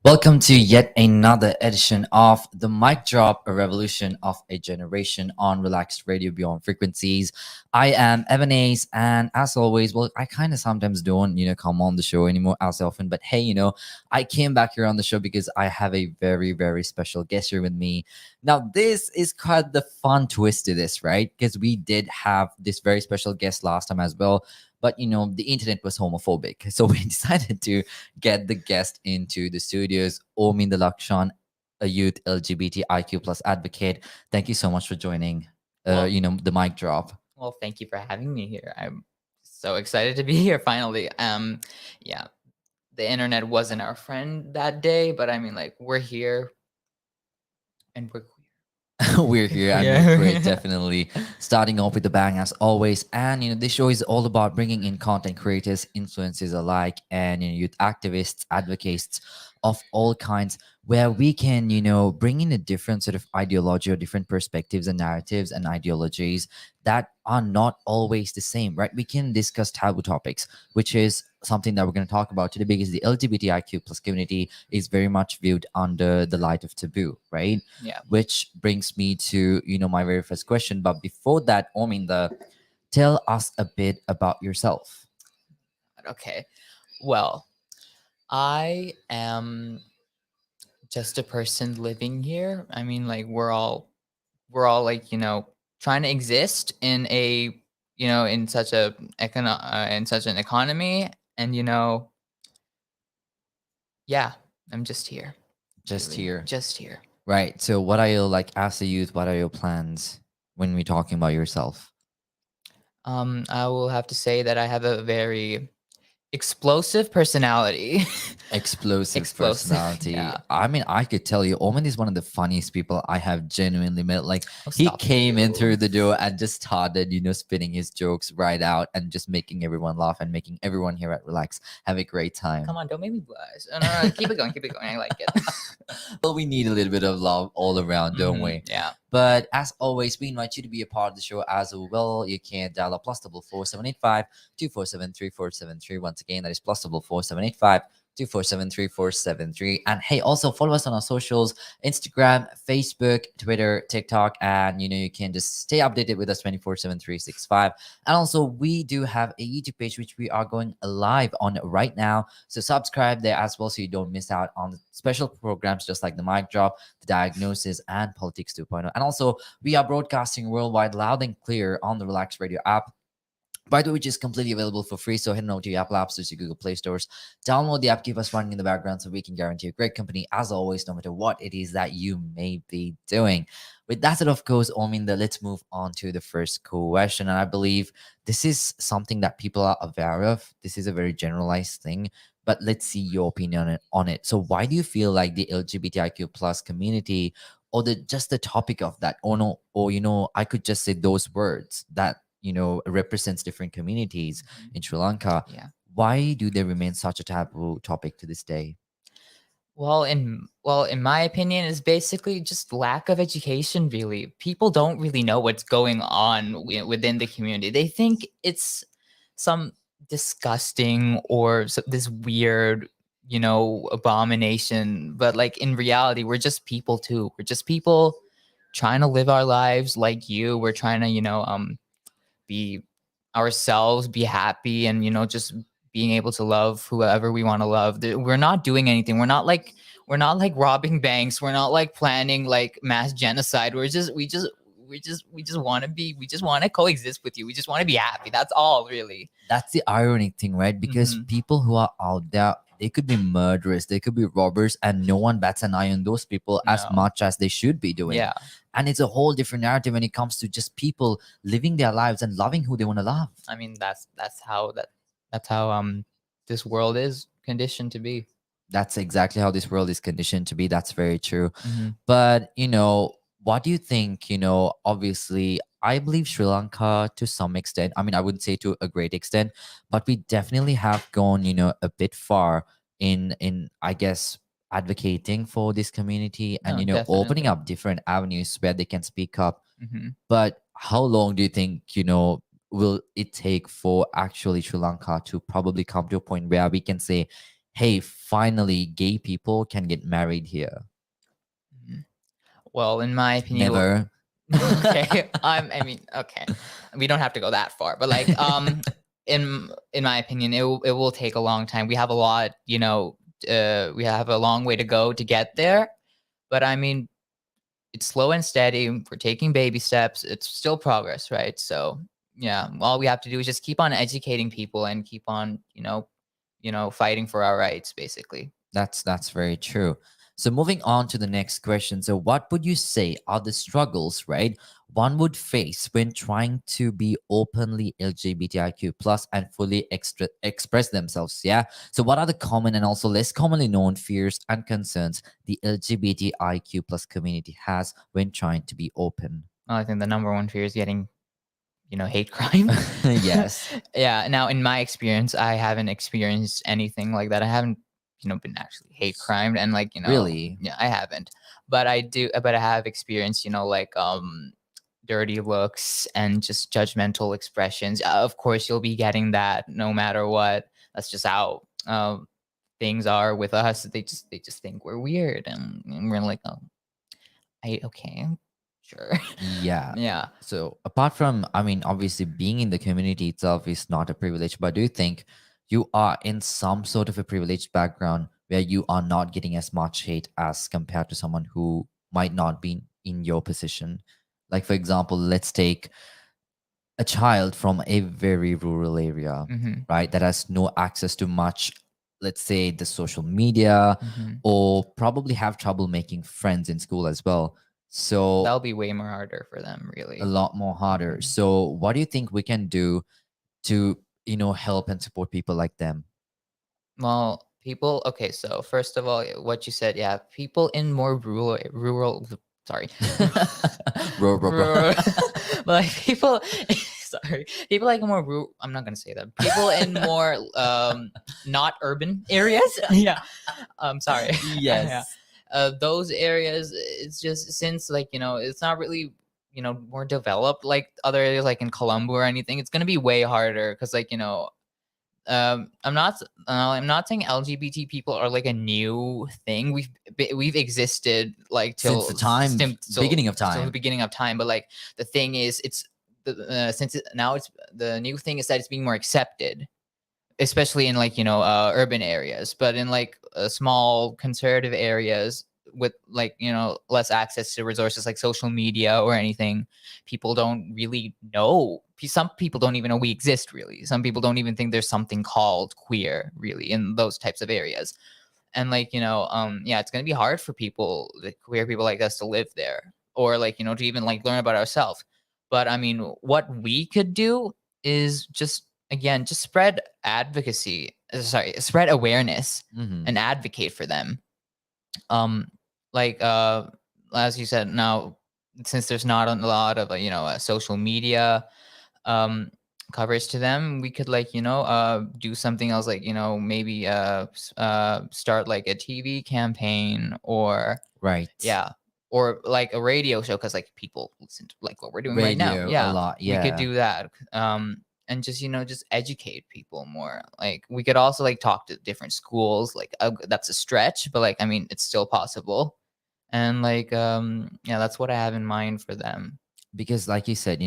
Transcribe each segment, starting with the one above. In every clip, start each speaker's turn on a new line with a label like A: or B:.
A: Welcome to yet another edition of The Mic Drop, a revolution of a generation on Relaxed Radio Beyond Frequencies. I am Ebenezer, and as always, well, I kind of sometimes don't, come on the show anymore as often, but hey, I came back here on the show because I have a very, very special guest here with me. Now, this is quite the fun twist to this, right? Because we did have this very special guest last time as well. But the internet was homophobic, so we decided to get the guest into the studios. Ominda Lakshan, a youth LGBTIQ plus advocate. Thank you so much for joining. The mic drop.
B: Well, thank you for having me here. I'm so excited to be here finally. Yeah, the internet wasn't our friend that day, but I mean, like, we're here, and we're queer.
A: We're here and
B: Yeah.
A: we're great, definitely. Starting off with the bang as always. And this show is all about bringing in content creators, influencers alike, and youth activists, advocates of all kinds, where we can, bring in a different sort of ideology or different perspectives and narratives and ideologies that are not always the same, right? We can discuss taboo topics, which is something that we're going to talk about today, because the LGBTIQ plus community is very much viewed under the light of taboo, right?
B: Yeah.
A: Which brings me to, my very first question. But before that, Ominda, tell us a bit about yourself.
B: Okay. Well, I am just a person living here. I mean, like, we're all like, trying to exist in a, in such a in such an economy, and yeah, I'm just here.
A: Just
B: really.
A: here.
B: Just here.
A: Right. So what are your, like, as a youth, what are your plans when we're talking about yourself?
B: I will have to say that I have a very explosive personality.
A: Explosive personality.
B: Yeah.
A: I mean, I could tell you, Omen is one of the funniest people I have genuinely met. Like,
B: Oh,
A: he
B: stop
A: came in
B: you.
A: through the door and just started, spinning his jokes right out and just making everyone laugh and making everyone here at Relax have a great time.
B: Come on, don't make me blush. No, keep it going, keep it going. I like it.
A: Well, we need a little bit of love all around, don't we?
B: Yeah.
A: But as always, we invite you to be a part of the show as well. You can dial up +44 247 3473. Once again, that is +44 247 3473. And hey, also follow us on our socials: Instagram, Facebook, Twitter, TikTok, and you can just stay updated with us 24/7 365. And also, we do have a YouTube page which we are going live on right now, so subscribe there as well so you don't miss out on special programs just like the mic drop, the diagnosis, and politics 2.0. And also, we are broadcasting worldwide loud and clear on the Relax Radio app, by the way, which is completely available for free. So head on over to your Apple App Stores, your Google Play Stores, download the app, keep us running in the background so we can guarantee a great company as always, no matter what it is that you may be doing. With that said, of course, Ominda, let's move on to the first question. And I believe this is something that people are aware of. This is a very generalized thing, but let's see your opinion on it. So why do you feel like the LGBTIQ plus community, or just the topic of that, I could just say those words that represents different communities in Sri Lanka.
B: Yeah.
A: Why do they remain such a taboo topic to this day?
B: Well, in my opinion, it's basically just lack of education. Really, people don't really know what's going on within the community. They think it's some disgusting or this weird, abomination. But like, in reality, we're just people too. We're just people trying to live our lives like you. We're trying to, be ourselves, be happy, and just being able to love whoever we want to love. We're not doing anything. We're not like robbing banks. We're not like planning like mass genocide. We just want to coexist with you. We just want to be happy. That's all, really.
A: That's the ironic thing, right? Because people who are out there, they could be murderers, they could be robbers, and no one bats an eye on those people as much as they should be doing.
B: Yeah.
A: And it's a whole different narrative when it comes to just people living their lives and loving who they want to love.
B: I mean, that's how this world is conditioned to be.
A: That's exactly how this world is conditioned to be. That's very true. But what do you think? Obviously, I believe Sri Lanka, to some extent, I mean, I wouldn't say to a great extent, but we definitely have gone, a bit far in I guess, advocating for this community and
B: No,
A: opening
B: definitely.
A: up different avenues where they can speak up.
B: Hmm.
A: But how long do you think will it take for actually Sri Lanka to probably come to a point where we can say, hey, finally gay people can get married here?
B: Well, in my opinion,
A: Never.
B: okay. I mean, okay. We don't have to go that far, but like, in my opinion, it will take a long time. We have a lot, we have a long way to go to get there. But I mean, it's slow and steady. We're taking baby steps. It's still progress, right? So yeah, all we have to do is just keep on educating people and keep on, fighting for our rights, basically.
A: That's very true. So moving on to the next question. So what would you say are the struggles, right, one would face when trying to be openly LGBTIQ plus and fully express themselves? Yeah. So what are the common and also less commonly known fears and concerns the LGBTIQ plus community has when trying to be open?
B: Well, I think the number one fear is getting, hate crime.
A: Yes.
B: Yeah. Now, in my experience, I haven't experienced anything like that. I haven't, been actually hate crimed, and like,
A: Really?
B: yeah, I haven't. But I have experienced, like dirty looks and just judgmental expressions. Of course, you'll be getting that no matter what. That's just how things are with us. They just think we're weird, and we're like, oh, okay, sure,
A: Yeah.
B: yeah.
A: So apart from, I mean, obviously being in the community itself is not a privilege, but do you think you are in some sort of a privileged background where you are not getting as much hate as compared to someone who might not be in your position? Like, for example, let's take a child from a very rural area,
B: Hmm.
A: right, that has no access to much, let's say, the social media,
B: Hmm.
A: or probably have trouble making friends in school as well. So
B: That'll be way more harder for them,
A: a
B: really.
A: lot more harder.
B: Mhm.
A: So, what do you think we can do to, help and support people like them?
B: Well, people. Okay, so first of all, what you said, yeah, people in more rural. Sorry,
A: Bro, bro, bro.
B: rural, but like people. Sorry, people like more rural. I'm not gonna say that. People in more not urban areas. Yeah, I'm sorry. Yeah,
A: Yes.
B: those areas. It's just since like it's not really more developed like other areas like in Colombo or anything. It's gonna be way harder because like I'm not saying LGBT people are like a new thing. We've existed like
A: Since the
B: till
A: time, beginning of
B: till the
A: time.
B: beginning of time. But like the thing is, now it's the new thing is that it's being more accepted, especially in like urban areas. But in like small conservative areas with like less access to resources like social media or anything, people don't really know. Some people don't even know we exist, really. Some people don't even think there's something called queer, really, in those types of areas. And like yeah, it's going to be hard for people, like queer people like us, to live there, or like to even like learn about ourselves. But I mean, what we could do is just, again, just spread advocacy, spread awareness
A: Hmm.
B: and advocate for them. um like as you said, now, since there's not a lot of social media um coverage to them, we could like do something else, like maybe start like a TV campaign, or
A: Right.
B: yeah, or like a radio show, because like people listen to like what we're doing right now.
A: Radio a
B: Yeah,
A: lot.
B: we could
A: Yeah.
B: do that. And just just educate people more. Like we could also like talk to different schools. Like that's a stretch, but like I mean, it's still possible. And like yeah, that's what I have in mind for them.
A: Because like you said,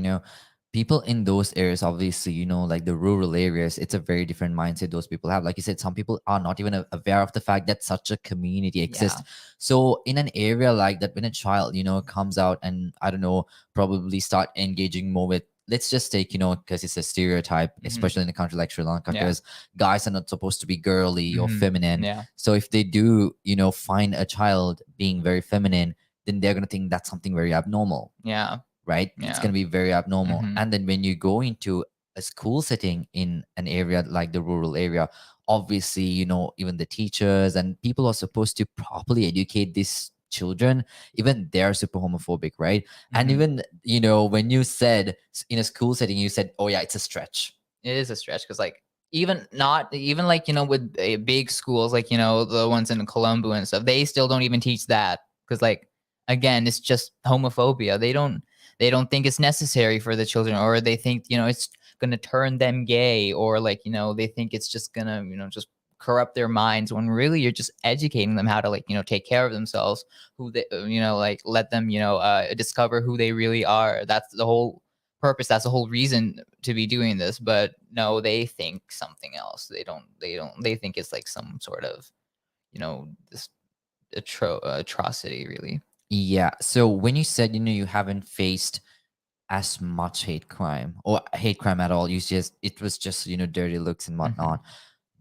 A: people in those areas, obviously, like the rural areas, it's a very different mindset those people have. Like you said, some people are not even aware of the fact that such a community
B: Yeah.
A: exists. So in an area like that, when a child comes out and, I don't know, probably start engaging more with, let's just take, because it's a stereotype,
B: Hmm.
A: especially in a country like Sri Lanka,
B: Yeah.
A: because guys are not supposed to be girly or
B: Hmm.
A: feminine.
B: Yeah.
A: So if they do find a child being very feminine, then they're going to think that's something very abnormal,
B: Yeah.
A: right? It's
B: Yeah.
A: going to be very abnormal.
B: Hmm.
A: And then when you go into a school setting in an area like the rural area, obviously, even the teachers and people are supposed to properly educate these children. Even they're super homophobic, right? And
B: Hmm.
A: even, when you said in a school setting, you said, oh, yeah, it's a stretch.
B: It is a stretch because like even not even like with big schools like the ones in Colombo and stuff, they still don't even teach that because like again it's just homophobia. They don't think it's necessary for the children, or they think it's gonna turn them gay, or like they think it's just gonna just corrupt their minds, when really you're just educating them how to like take care of themselves, who they like let them discover who they really are. That's the whole purpose, that's the whole reason to be doing this. But no, they think something else. They think it's like some sort of this atrocity, really.
A: Yeah. So when you said, you haven't faced as much hate crime or hate crime at all, it was just, dirty looks and
B: Hmm.
A: whatnot.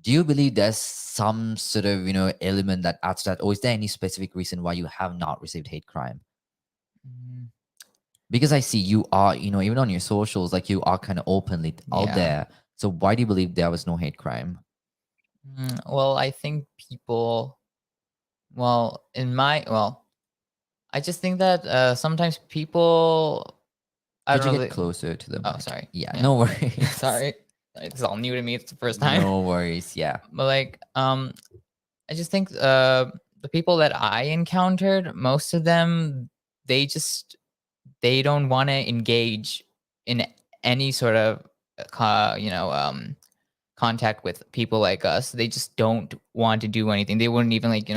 A: Do you believe there's some sort of, element that adds to that? Or is there any specific reason why you have not received hate crime?
B: Mm,
A: Because I see you are, even on your socials, like you are kind of openly out
B: yeah.
A: there. So why do you believe there was no hate crime?
B: Well, I think people, well, I just think that sometimes people, I
A: Could
B: don't
A: you
B: know.
A: get closer to the
B: Oh,
A: mic?
B: sorry.
A: Yeah,
B: Yeah.
A: no worries.
B: Sorry. It's all new to me. It's the first time.
A: No worries. Yeah.
B: But like, I just think the people that I encountered, most of them, they just they don't want to engage in any sort of contact with people like us. They just don't want to do anything. They wouldn't even like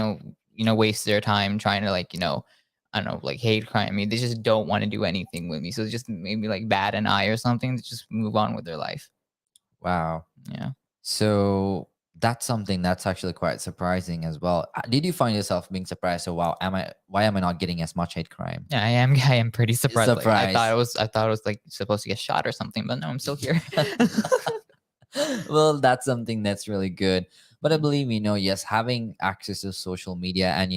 B: waste their time trying to like I don't know, like hate crime me. They just don't want to do anything with me. So just maybe like bat an eye or something to just move on with their life.
A: Wow.
B: Yeah.
A: So that's something that's actually quite surprising as well. Did you find yourself being surprised? So wow, why am I not getting as much hate crime?
B: Yeah, I am. I am pretty surprised. Like
A: Surprise.
B: I thought it was like supposed to get shot or something, but no, I'm still here.
A: Well, that's something that's really good. But I
B: Mhm.
A: believe, yes, having access to social media and,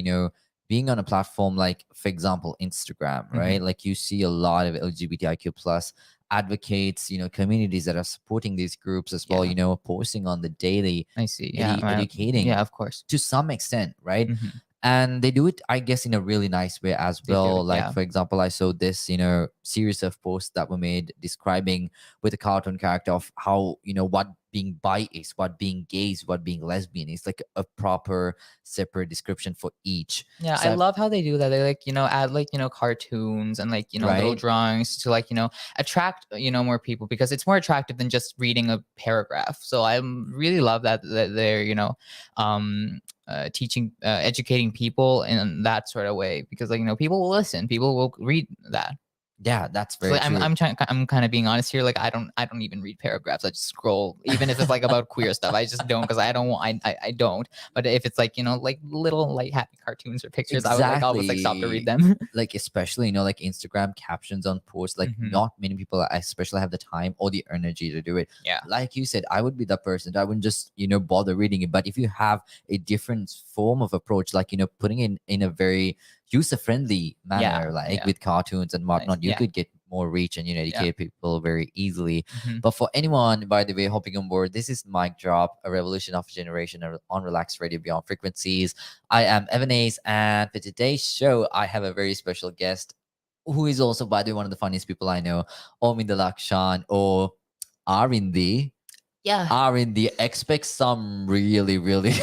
A: being on a platform like, for example, Instagram, right?
B: Mhm.
A: Like you see a lot of LGBTIQ plus advocates, communities that are supporting these groups as well,
B: Yeah,
A: posting on the daily,
B: I see. Yeah,
A: educating
B: yeah, of course.
A: to some extent, right?
B: Mhm.
A: And they do it, I guess, in a really nice way as
B: They do.
A: well. Like,
B: Yeah,
A: for example, I saw this, series of posts that were made describing with a cartoon character of how, what being bi is, what being gay is, what being lesbian is, like a proper separate description for each.
B: yeah. I
A: So,
B: love how they do that. They like add like cartoons and like little
A: right?
B: drawings to like attract more people, because it's more attractive than just reading a paragraph. So I really love that they're teaching educating people in that sort of way, because like people will listen, people will read that.
A: Yeah, that's
B: So
A: very
B: like,
A: true.
B: I'm kind of being honest here. Like I don't even read paragraphs. I just scroll, even if it's like about queer stuff. I just don't, because I don't want I don't. But if it's like like little like happy cartoons or pictures, I would like almost like stop to read
A: Exactly.
B: them.
A: Like, especially, like Instagram captions on posts, like
B: Hmm.
A: not many people especially have the time or the energy to do it.
B: Yeah.
A: Like you said, I would be that person. I wouldn't just, bother reading it. But if you have a different form of approach, like, putting in a very user-friendly manner,
B: Yeah.
A: like
B: Yeah.
A: with cartoons and
B: Nice.
A: whatnot, you
B: Yeah.
A: could get more reach and,
B: Yeah.
A: educate people very easily.
B: Hmm.
A: But for anyone, by the way, hopping on board, this is Mic Drop, a revolution of a generation on Relaxed Radio Beyond Frequencies. I am Evan Ace, and for today's show, I have a very special guest who is also, by the way, one of the funniest people I know, Ominda Lakshan, or Arindi.
B: Yeah.
A: Arindi, expect some really, really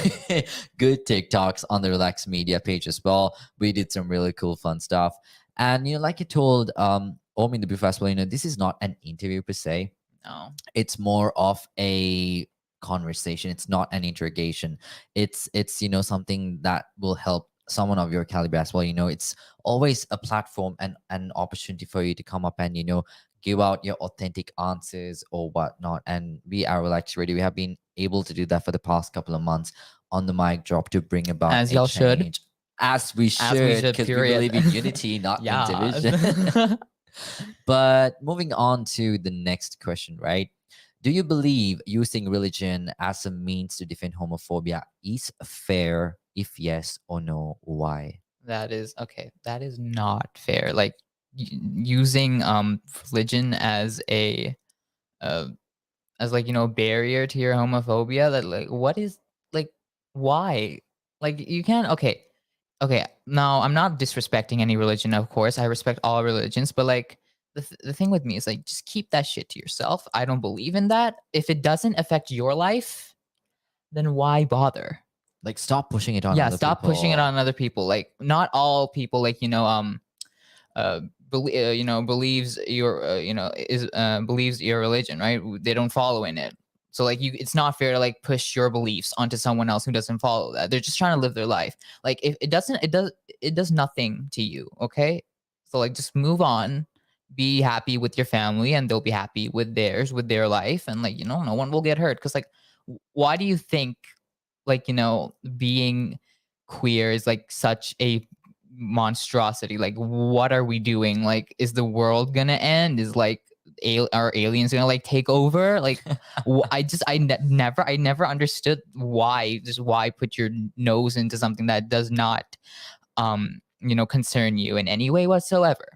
A: good TikToks on the Relax Media page as well. We did some really cool, fun stuff. And, like you told Ominda before as well, this is not an interview per se,
B: No.
A: it's more of a conversation, it's not an interrogation. It's something that will help someone of your caliber as well. It's always a platform and an opportunity for you to come up and give out your authentic answers or whatnot. And we are Relax Radio, we have been able to do that for the past couple of months on the Mic Drop to bring about
B: As
A: a
B: y'all should.
A: change, as we
B: As we
A: should,
B: should.
A: because we
B: Period.
A: believe in unity, not in
B: Yeah.
A: division. But moving on to the next question, right? Do you believe using religion as a means to defend homophobia is fair? If yes or no, why?
B: That is okay. That is not fair. Like using religion uh, as like barrier to your homophobia. That like what is like why? Like you can't. Okay. Now I'm not disrespecting any religion. Of course, I respect all religions, but like the thing with me is like, just keep that shit to yourself. I don't believe in that. If it doesn't affect your life, then why bother?
A: Like, stop pushing it on
B: Yeah,
A: other
B: stop pushing it
A: people.
B: on other people. Like, not all people, like, believes your is believes your religion, right? They don't follow in it. So like, it's not fair to like push your beliefs onto someone else who doesn't follow that. They're just trying to live their life. Like, if it doesn't, it does nothing to you. Okay, so like, just move on. Be happy with your family, and they'll be happy with theirs, with their life, and like, no one will get hurt. Because like, why do you think, like, being queer is like such a monstrosity? Like, what are we doing? Like, is the world gonna end? Is like, are aliens gonna like take over? Like, I never understood why put your nose into something that does not concern you in any way whatsoever.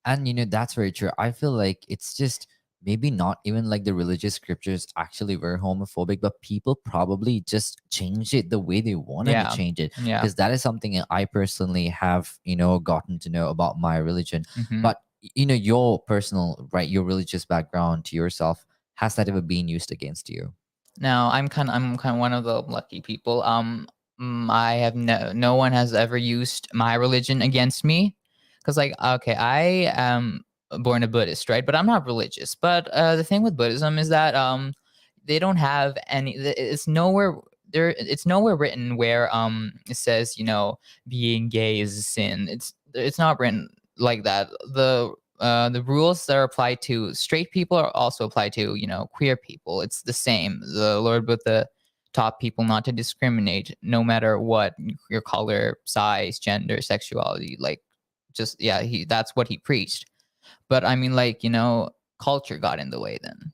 A: And that's very true. I feel like it's just maybe not even like the religious scriptures actually were homophobic, but people probably just changed it the way they wanted to
B: Yeah,
A: change it.
B: yeah.
A: Because that is something I personally have, gotten to know about my religion.
B: Mhm.
A: But your personal, right, your religious background to yourself, has that ever been used against you?
B: No, I'm kind of one of the lucky people. I have no one has ever used my religion against me, because like, okay, I am born a Buddhist, right? But I'm not religious. But the thing with Buddhism is that they don't have any. It's nowhere there. It's nowhere written where it says, being gay is a sin. It's not written like that. The rules that are applied to straight people are also applied to, queer people. It's the same. The Lord Buddha taught people not to discriminate, no matter what your color, size, gender, sexuality. Like, just, yeah, that's what he preached. But I mean, like, culture got in the way then.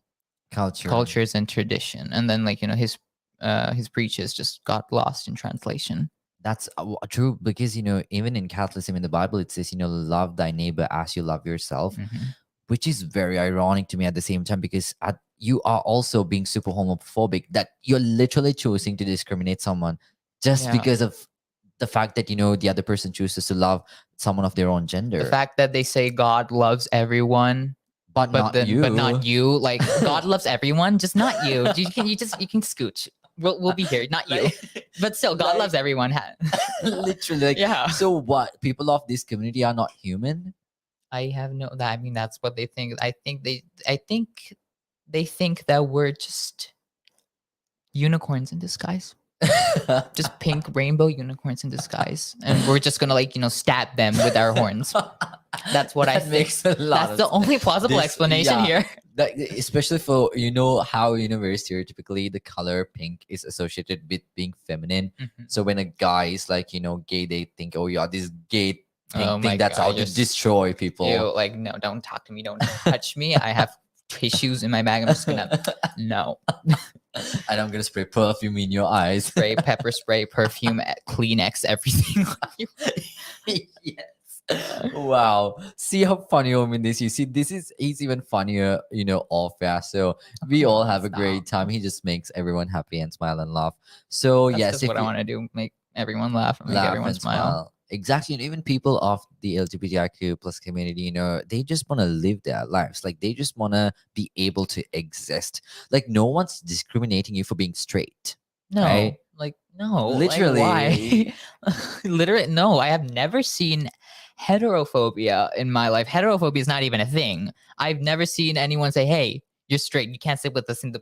A: Culture.
B: Cultures and tradition, and then like, his preaches just got lost in translation.
A: That's true, because even in Catholicism, in the Bible, it says, love thy neighbor as you love yourself,
B: Mhm.
A: which is very ironic to me at the same time, because you are also being super homophobic, that you're literally choosing to discriminate someone just
B: Yeah.
A: because of the fact that the other person chooses to love someone of their own
B: The
A: gender,
B: fact that they say God loves everyone,
A: but not
B: but
A: you.
B: not you. Like, God loves everyone, just not you. You can scooch. We'll be here, not you.
A: Like,
B: But still, God loves everyone.
A: literally, like,
B: Yeah.
A: so what? People of this community are not human?
B: I have no that I mean, that's what they think. I think they think that we're just unicorns in disguise. Just pink rainbow unicorns in disguise. And we're just gonna, like, stab them with our horns. That's what I
A: That
B: think.
A: makes a lot
B: That's
A: of
B: the only plausible
A: this-
B: explanation
A: yeah.
B: here.
A: That, especially for how very stereotypically the color pink is associated with being feminine.
B: Mhm.
A: So when a guy is like gay, they think, oh yeah, this gay pink
B: Oh my
A: thing that's
B: God,
A: out to
B: you're
A: destroy people.
B: Ew, like, no, don't talk to me. Don't touch me. I have tissues in my bag. I'm just gonna no.
A: And I'm gonna spray perfume in your eyes.
B: Spray, pepper spray, perfume, Kleenex, everything.
A: Yes. Wow. See how funny Omin is. You see, he's even funnier, off air. So we
B: Come
A: all
B: on,
A: have a
B: stop.
A: great time. He just makes everyone happy and smile and laugh. So
B: That's
A: yes,
B: just
A: if
B: what I
A: you
B: want to do. Make everyone laugh and make
A: laugh
B: everyone
A: and
B: smile.
A: smile. Exactly. And even people of the LGBTIQ plus community, they just want to live their lives. Like, they just want to be able to exist. Like, no one's discriminating you for being straight.
B: No,
A: Right?
B: like, no,
A: Literally.
B: like, why? Literally, no. I have never seen heterophobia in my life. Heterophobia is not even a thing. I've never seen anyone say, "Hey, you're straight. You can't sit with us in the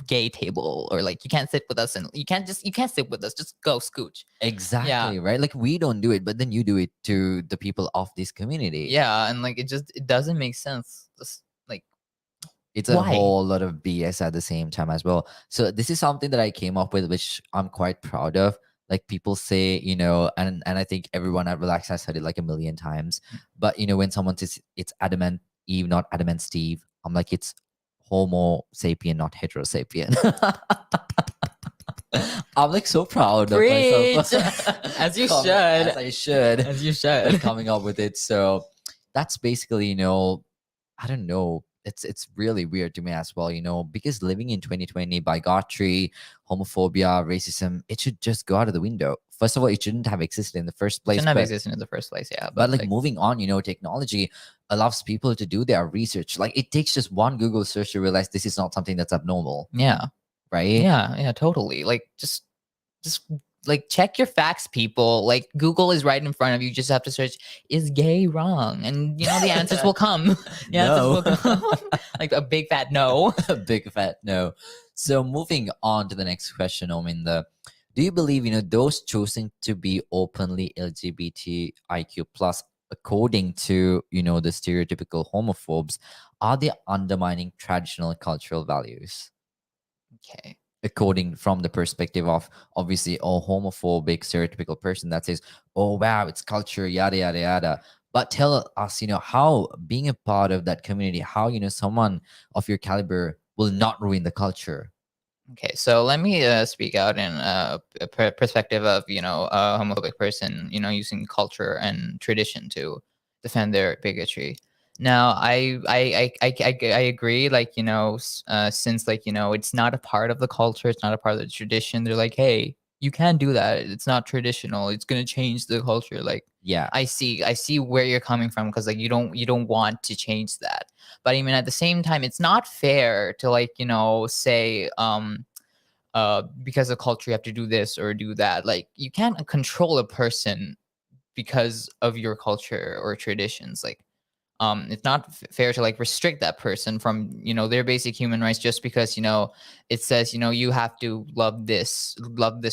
B: gay table," or like, "You can't sit with us and you can't sit with us. Just go scooch."
A: Exactly, right? Like, we don't do it, but then you do it to the people of this community.
B: Yeah, and like, it doesn't make sense. Just like,
A: It's a
B: why?
A: whole lot of BS at the same time as well. So this is something that I came up with, which I'm quite proud of. Like, people say, and I think everyone at Relax has heard it like a million times. But when someone says it's adamant Eve, not adamant Steve, I'm like, it's Homo sapien, not heterosapien. I'm like so proud of myself.
B: Preach! As you should.
A: As I should.
B: As you
A: Like,
B: should.
A: coming up with it. So that's basically, I don't know. It's really weird to me as well, because living in 2020, bigotry, homophobia, racism, it should just go out of the window. First of all, it shouldn't have existed in the first place.
B: Shouldn't have
A: But
B: existed in the first place, yeah.
A: but like, moving on, technology, allows people to do their research. Like it takes just one Google search to realize this is not something that's abnormal,
B: Yeah.
A: right?
B: Yeah, totally. Like just like check your facts, people. Like Google is right in front of you. You just have to search, is gay wrong? And the answers will come. The answers
A: No.
B: will come. Like a big fat no.
A: A big fat no. So moving on to the next question, Ominda. Do you believe, those choosing to be openly LGBTIQ plus, according to, the stereotypical homophobes, are they undermining traditional cultural values?
B: Okay.
A: According from the perspective of obviously a homophobic stereotypical person that says, oh wow, it's culture, yada yada yada. But tell us, how being a part of that community, how someone of your caliber will not ruin the culture.
B: Okay, so let me speak out in a perspective of a homophobic person, using culture and tradition to defend their bigotry. Now, I agree. Like since like it's not a part of the culture, it's not a part of the tradition. They're like, hey, you can't do that. It's not traditional. It's gonna change the culture. Like,
A: Yeah,
B: I see where you're coming from, because like you don't want to change that. But I mean, at the same time, it's not fair to like say because of culture you have to do this or do that. Like you can't control a person because of your culture or traditions. Like it's not fair to like restrict that person from their basic human rights just because it says you have to love this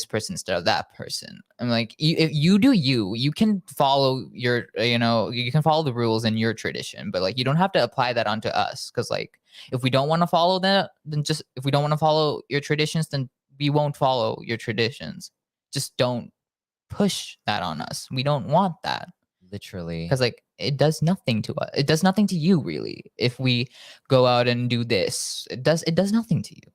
B: person instead of that person. I'm like, if you do you can follow your you can follow the rules and your tradition, but like you don't have to apply that onto us, because like if we don't want to follow that, then just if we don't want to follow your traditions, then we won't follow your traditions. Just don't push that on us. We don't want that,
A: literally.
B: because like it does nothing to us. It does nothing to you, really. If we go out and do this, it does nothing to you.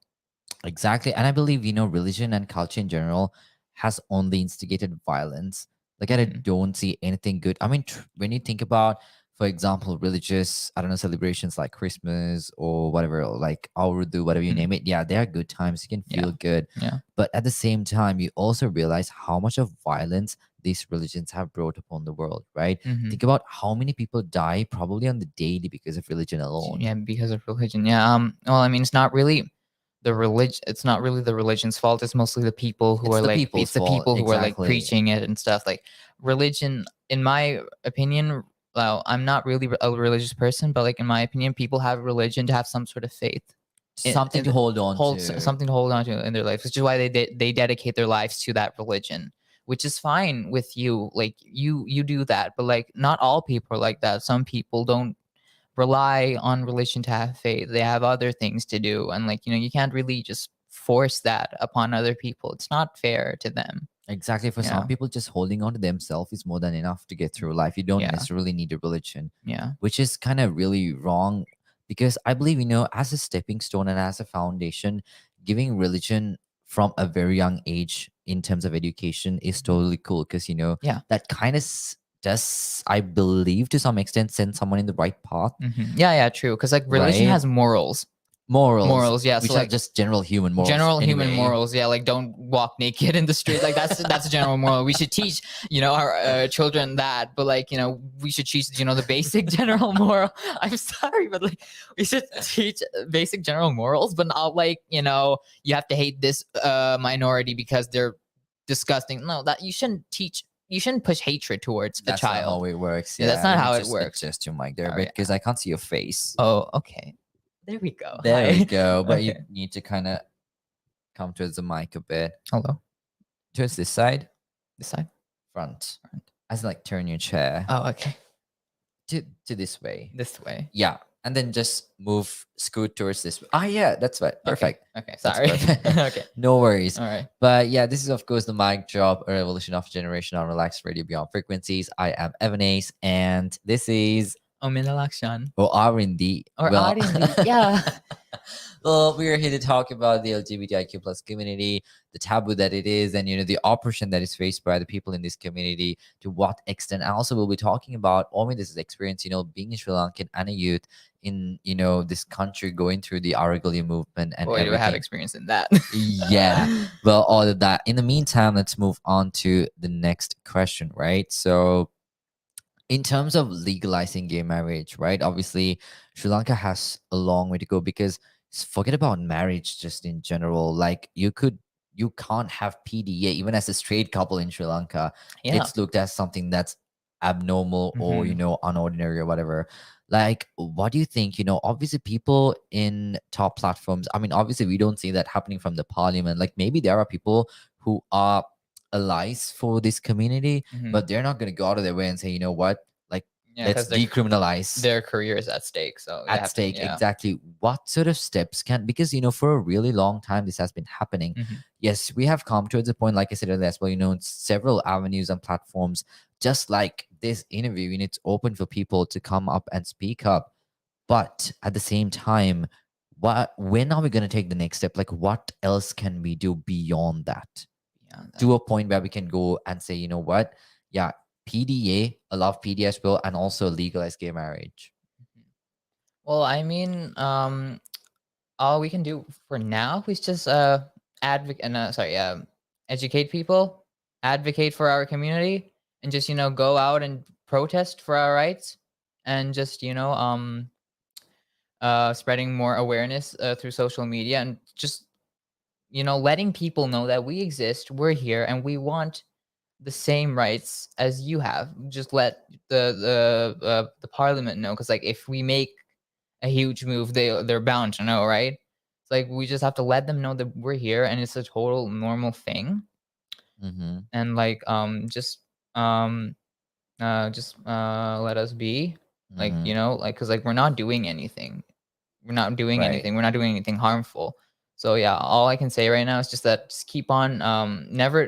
A: Exactly. And I believe, religion and culture in general has only instigated violence. Like, I
B: Mhm.
A: don't see anything good. I mean, when you think about, for example, religious, I don't know, celebrations like Christmas or whatever, or like Aurudu, whatever you
B: Mhm.
A: name it. Yeah, they are good times. You can
B: Yeah,
A: feel good.
B: yeah.
A: But at the same time, you also realize how much of violence these religions have brought upon the world, right?
B: Hmm.
A: Think about how many people die probably on the daily because of religion alone.
B: Yeah, because of religion. Yeah. Well, I mean, it's not really the religion. It's not really the religion's fault. It's mostly the people who
A: It's
B: are
A: the
B: like.
A: people's
B: It's the
A: fault.
B: people who are like
A: Exactly.
B: preaching it and stuff. Like religion, in my opinion. Well, I'm not really a religious person, but like in my opinion, people have religion to have some sort of faith.
A: Something to
B: And
A: hold on
B: hold
A: to.
B: something to hold on to in their life, which is why they dedicate their lives to that religion, which is fine with you. Like you do that, but like not all people are like that. Some people don't rely on religion to have faith. They have other things to do, and like you can't really just force that upon other people. It's not fair to them.
A: Exactly. For some
B: Yeah,
A: people, just holding on to themselves is more than enough to get through life. You don't
B: yeah,
A: necessarily need a religion,
B: yeah.
A: which is kind of really wrong because I believe, as a stepping stone and as a foundation, giving religion from a very young age in terms of education is
B: Mhm.
A: totally cool because,
B: Yeah.
A: that kind of does, I believe, to some extent, send someone in the right path,
B: Yeah, true. Because like religion
A: right?
B: has morals.
A: Morals,
B: Morals, yeah. So
A: which are
B: like
A: just general human morals
B: general human
A: anyway.
B: morals, yeah, like don't walk naked in the street. Like that's a general moral. We should teach our children that, but like we should teach the basic general moral. I'm sorry, but like we should teach basic general morals, but not like you have to hate this minority because they're disgusting. No, that you shouldn't teach. You shouldn't push hatred towards a
A: That's not how
B: child.
A: it works.
B: Yeah, that's
A: Yeah,
B: not
A: let me
B: how it
A: just
B: works.
A: adjust your mic there a
B: Oh
A: bit because
B: yeah.
A: I can't see your face.
B: Oh, okay. There we go.
A: There we
B: Hi.
A: go. But you
B: Okay.
A: need to kind of come towards the mic a bit.
B: Hello.
A: Towards this side,
B: This side.
A: front. As in, like turn your chair
B: Oh, okay.
A: to this way.
B: This way.
A: Yeah. And then just move, scoot towards this way. Ah, yeah, that's right.
B: Okay.
A: Perfect.
B: Okay.
A: That's
B: Sorry.
A: perfect.
B: Okay.
A: No worries.
B: All right.
A: But yeah, this is, of course, the mic drop, a revolution of generation on relaxed radio beyond frequencies. I am Evan Ace, and this is
B: Ominda Lakshan.
A: or R&D.
B: Or
A: Well,
B: R&D. Yeah.
A: well, we are here to talk about the LGBTIQ plus community, the taboo that it is, and the oppression that is faced by the people in this community. To what extent? And also, we'll be talking about Ominda's experience, being a Sri Lankan and a youth in this country going through the Aragali movement and
B: Boy, do I have
A: everything.
B: experience in that.
A: Yeah, well, all of that. In the meantime, let's move on to the next question, right? So in terms of legalizing gay marriage, right? Obviously, Sri Lanka has a long way to go because forget about marriage just in general. Like you can't have PDA even as a straight couple in Sri Lanka.
B: Yeah.
A: It's looked as something that's abnormal or
B: Hmm.
A: unordinary or whatever. Like, what do you think? Obviously, people in top platforms. I mean, obviously, we don't see that happening from the parliament. Like, maybe there are people who are allies for this community,
B: Hmm.
A: but they're not going to go out of their way and say, you know what, like,
B: Yeah,
A: let's
B: because
A: decriminalize
B: their career is at stake, so they
A: at
B: have to.
A: stake.
B: Yeah.
A: Exactly what sort of steps can, because for a really long time this has been happening.
B: Hmm.
A: Yes, we have come towards a point, like I said earlier as well, several avenues and platforms, just like this interview, it's open for people to come up and speak up. But at the same time, when are we going to take the next step? Like, what else can we do beyond that,
B: Beyond that.
A: to a point where we can go and say, you know what, yeah, PDA, allow PDA as well, and also legalize gay marriage.
B: Mhm. Well, I mean, all we can do for now is just advocate and sorry, educate people, advocate for our community, and just go out and protest for our rights, and just spreading more awareness through social media, and just letting people know that we exist, we're here, and we want the same rights as you have. Just let the parliament know, because like if we make a huge move, they're bound to know, right? It's like we just have to let them know that we're here and it's a total normal thing,
A: Mm-hmm.
B: and like um let us be, like
A: Mm-hmm.
B: like, because like we're not doing anything. We're not doing
A: Right.
B: anything. We're not doing anything harmful. So yeah, all I can say right now is just that just keep on never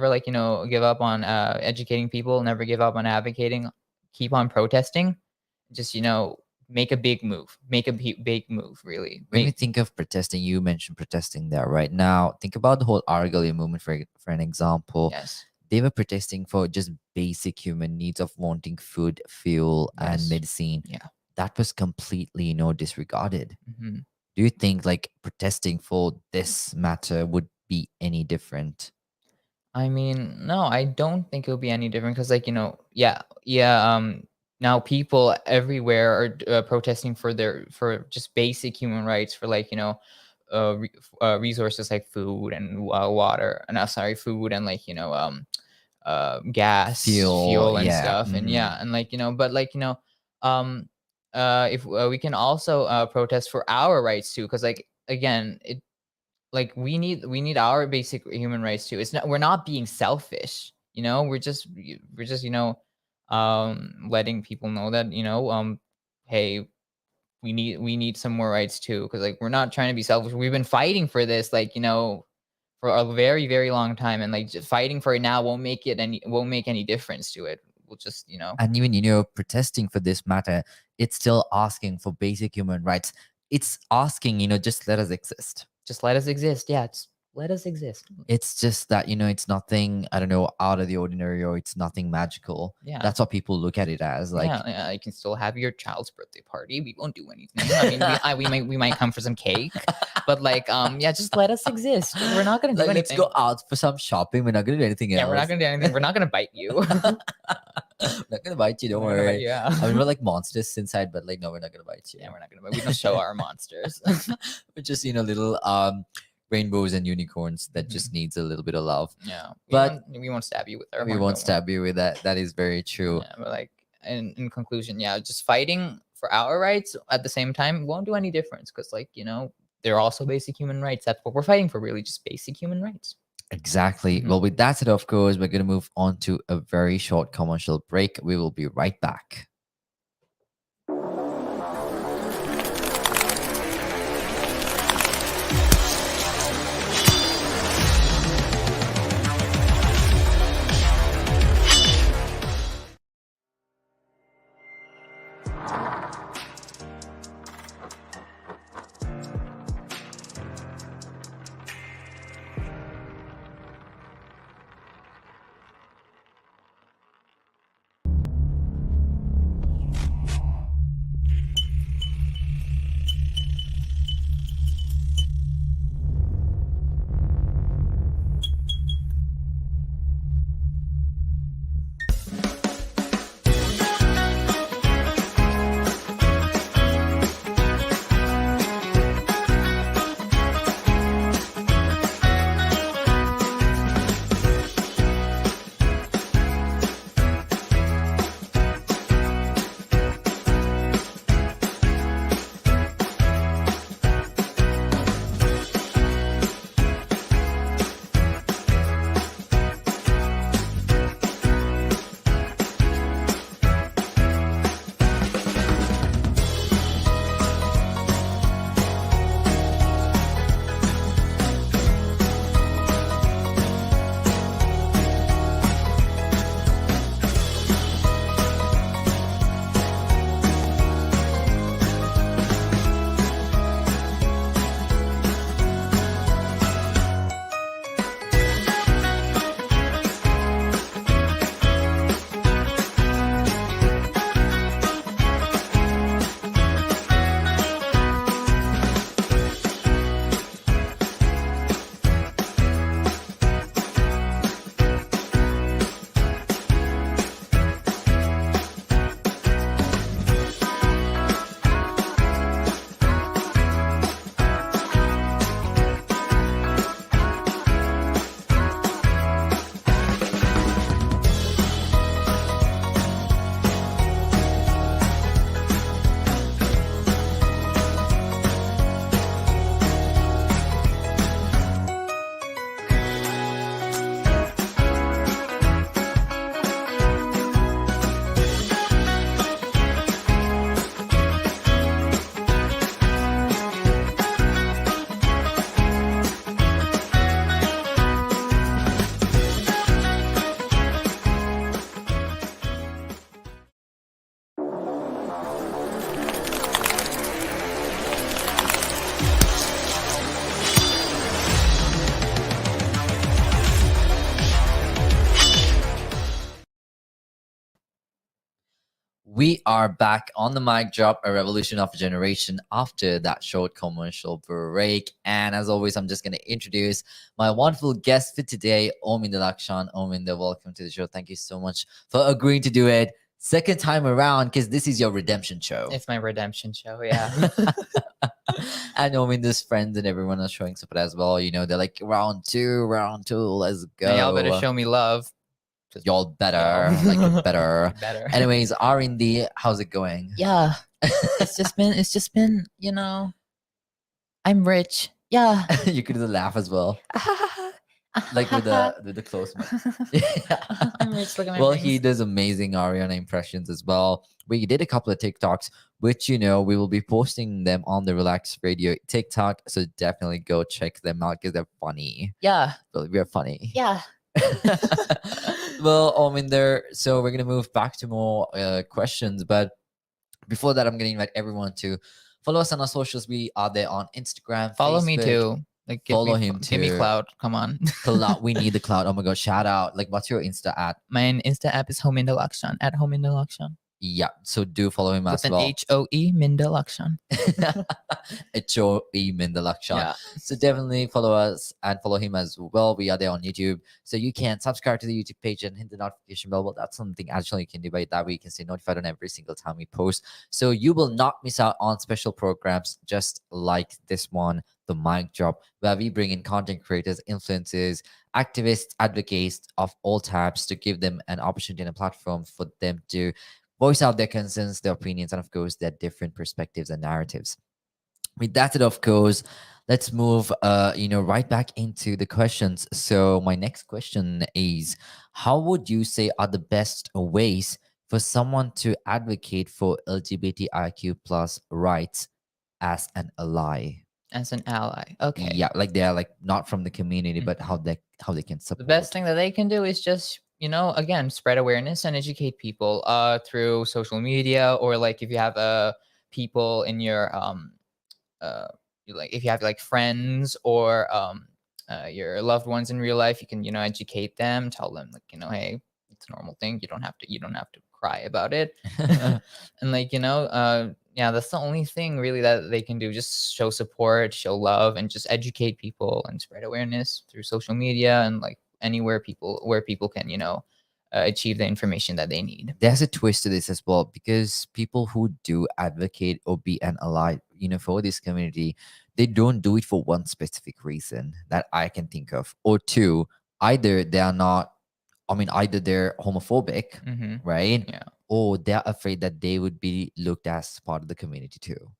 B: like give up on educating people, never give up on advocating, keep on protesting, just make a big move. Make a big move, really.
A: When we
B: Make
A: think of protesting, you mentioned protesting there right now. Think about the whole Argalia movement, for an example.
B: Yes.
A: They were protesting for just basic human needs of wanting food, fuel, and
B: Yes.
A: medicine.
B: Yeah.
A: That was completely, disregarded.
B: Mhm.
A: Do you think like protesting for this matter would be any different?
B: I mean, no, I don't think it'll be any different, because, like, yeah, yeah. Now people everywhere are protesting for for just basic human rights, for like resources like food and water, and sorry, food and like gas,
A: Fuel,
B: fuel, and
A: yeah.
B: stuff, and
A: Hmm.
B: yeah, and like but like um if we can also protest for our rights too, because like again, it like we need our basic human rights too. It's not We're not being selfish, we're just letting people know that hey, we need some more rights too, because like we're not trying to be selfish. We've been fighting for this, like for a very very long time, and like just fighting for it now won't make any difference to it. We'll just
A: And even, protesting for this matter, it's still asking for basic human rights. It's asking, just let us exist.
B: just let us exist. Yeah, just let us exist.
A: It's just that, it's nothing, I don't know, out of the ordinary, or it's nothing magical.
B: Yeah.
A: That's what people look at it as.
B: Yeah,
A: Like,
B: yeah, you can still have your child's birthday party. We won't do anything. I mean, we might come for some cake, but like, yeah, just let us exist. We're not gonna do
A: like, let's
B: anything.
A: go out for some shopping. We're not gonna do anything
B: Yeah, we're not
A: else.
B: gonna do anything. We're not gonna bite you. We're
A: We're not gonna bite you, don't
B: not gonna bite
A: worry.
B: you. Yeah.
A: I mean, we're like monsters inside, but like, no, we're not gonna bite you.
B: Yeah, we're not gonna bite. We don't show our monsters.
A: We're just, little rainbows and unicorns that
B: Mhm.
A: just needs a little bit of love.
B: Yeah,
A: But
B: we won't stab you with our
A: we
B: horn.
A: won't
B: Don't worry.
A: stab you with that. That is very true.
B: Yeah, but like, in conclusion, yeah, just fighting for our rights at the same time won't do any difference, because like they're also basic human rights. That's what we're fighting for, really, just basic human rights.
A: Exactly.
B: Mhm.
A: Well, with that said, of course, we're going to move on to a very short commercial break. We will be right back. We are back on the mic drop, a revolution of a generation after that short commercial break. And as always, I'm just going to introduce my wonderful guest for today, Ominda Lakshan. Ominda, welcome to the show. Thank you so much for agreeing to do it second time around, because this is your redemption show.
B: It's my redemption show, yeah.
A: And Ominda's friends and everyone is showing support as well. You know, they're like, round two, let's go.
B: Now y'all better show me love.
A: Y'all better, like better.
B: Better.
A: Anyways, R&D, how's it going?
B: Yeah. It's just been, I'm rich. Yeah.
A: You could do the laugh as well, like with the close mic.
B: I'm rich. Look at my
A: Well,
B: rings.
A: he does amazing Ariana impressions as well. We did a couple of TikToks, which we will be posting them on the Relax Radio TikTok. So definitely go check them out because they're funny.
B: Yeah.
A: Well, we're funny.
B: Yeah.
A: Well, so we're gonna move back to more questions, but before that, I'm gonna invite everyone to follow us on our socials. We are there on Instagram,
B: Follow me
A: Facebook.
B: too. Like
A: Follow him
B: Give me
A: too.
B: clout. Come on.
A: Clout. We need the clout. Oh my god! Shout out. Like, what's your Insta at?
B: My Insta app is Ominda Lakshan at Ominda Lakshan.
A: Yeah. So do follow him
B: With
A: as
B: an
A: well.
B: HOE Minda Lakshan.
A: HOE Ominda Lakshan.
B: Yeah.
A: So definitely follow us and follow him as well. We are there on YouTube. So you can subscribe to the YouTube page and hit the notification bell. Well, that's something actually you can do by that way. You can stay notified on every single time we post. So you will not miss out on special programs just like this one, the mic drop, where we bring in content creators, influencers, activists, advocates of all types to give them an opportunity and a platform for them to voice out their concerns, their opinions, and of course, their different perspectives and narratives. With that said, of course, let's move right back into the questions. So my next question is, how would you say are the best ways for someone to advocate for LGBTIQ plus rights as an ally?
B: As an ally. Okay.
A: Yeah, like they're like not from the community, but how they can support.
B: The best thing that they can do is just again, spread awareness and educate people through social media, or like if you have people in your if you have like friends or your loved ones in real life, you can educate them, tell them like hey, it's a normal thing, you don't have to cry about it. And like yeah, that's the only thing really that they can do. Just show support, show love, and just educate people and spread awareness through social media and like anywhere where people can achieve the information that they need.
A: There's a twist to this as well, because people who do advocate or be an ally for this community, they don't do it for one specific reason that I can think of, or two, either they are not, either they're homophobic, right?
B: Yeah.
A: Or they're afraid that they would be looked as part of the community too.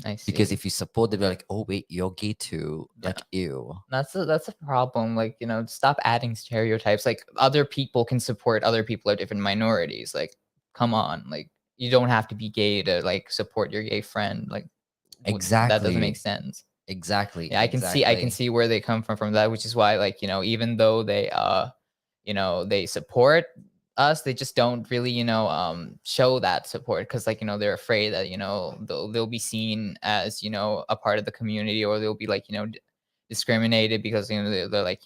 B: I see.
A: Because if you support them, they're like, oh wait, you're gay too. Like, ew.
B: That's a problem. Like, stop adding stereotypes. Like, other people can support other people of different minorities. Like, come on. Like, you don't have to be gay to like support your gay friend. Like,
A: exactly.
B: That doesn't make sense.
A: Exactly.
B: Yeah, I can see where they come from that, which is why, like, even though they they support us, they just don't really show that support, because like they're afraid that they'll be seen as a part of the community, or they'll be like discriminated because they're like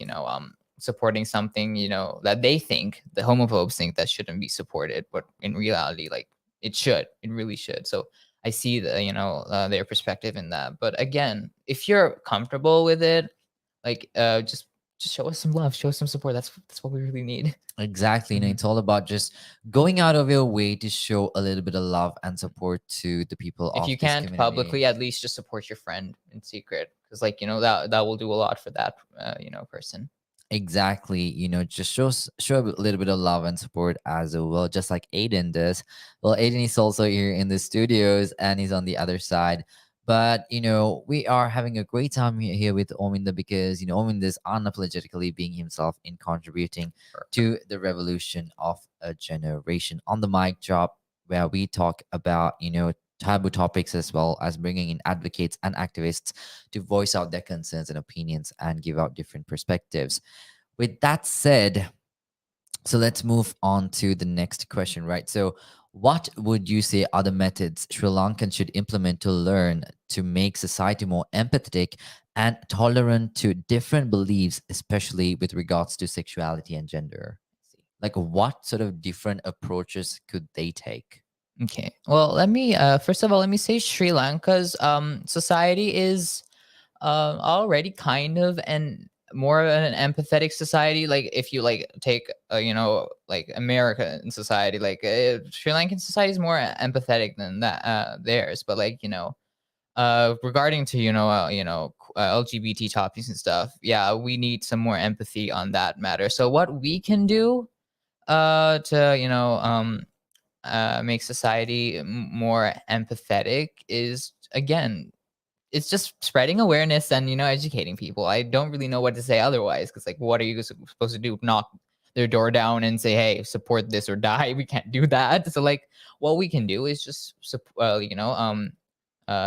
B: supporting something that they think, the homophobes think, that shouldn't be supported, but in reality, like it really should. So I see their perspective in that. But again, if you're comfortable with it, like just show us some love, show us some support. That's what we really need.
A: Exactly. And it's all about just going out of your way to show a little bit of love and support to the people.
B: If you can't publicly, at least just support your friend in secret, because like that will do a lot for that person.
A: Exactly. Just show a little bit of love and support as well, just like Aiden does. Well, Aiden is also here in the studios and he's on the other side. But we are having a great time here with Ominda, because Ominda is unapologetically being himself in contributing to the revolution of a generation on the mic drop, where we talk about taboo topics, as well as bringing in advocates and activists to voice out their concerns and opinions and give out different perspectives. With that said, so let's move on to the next question, right? So what would you say are the methods Sri Lankans should implement to learn to make society more empathetic and tolerant to different beliefs, especially with regards to sexuality and gender? Like, what sort of different approaches could they take?
B: Okay. Well, let me first of all, let me say Sri Lanka's society is already kind of an more of an empathetic society. Like if you like take like American society, like Sri Lankan society is more empathetic than that theirs. But like regarding to LGBT topics and stuff, yeah, we need some more empathy on that matter. So what we can do to make society more empathetic is, again, it's just spreading awareness and educating people. I don't really know what to say otherwise, because like what are you supposed to do, knock their door down and say, hey, support this or die? We can't do that. So like what we can do is just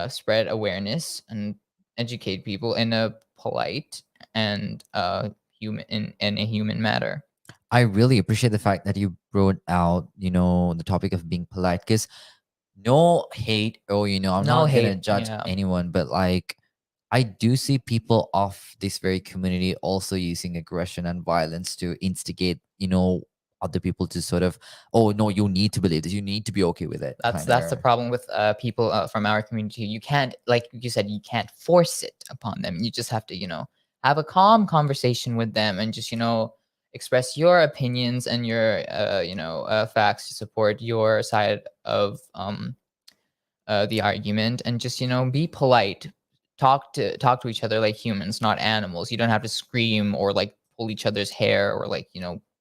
B: spread awareness and educate people in a polite and human in a human manner.
A: I really appreciate the fact that you brought out, the topic of being polite, because no hate, or I'm
B: No
A: not gonna
B: hate.
A: judge
B: Yeah.
A: anyone, but like I do see people of this very community also using aggression and violence to instigate, other people to sort of, oh no, you need to believe this, you need to be okay with it,
B: That's
A: kind
B: that's the
A: of.
B: problem with people from our community. You can't, like you said, you can't force it upon them. You just have to, have a calm conversation with them and just, express your opinions and your, facts to support your side of the argument, and just be polite. Talk to each other like humans, not animals. You don't have to scream or like pull each other's hair or like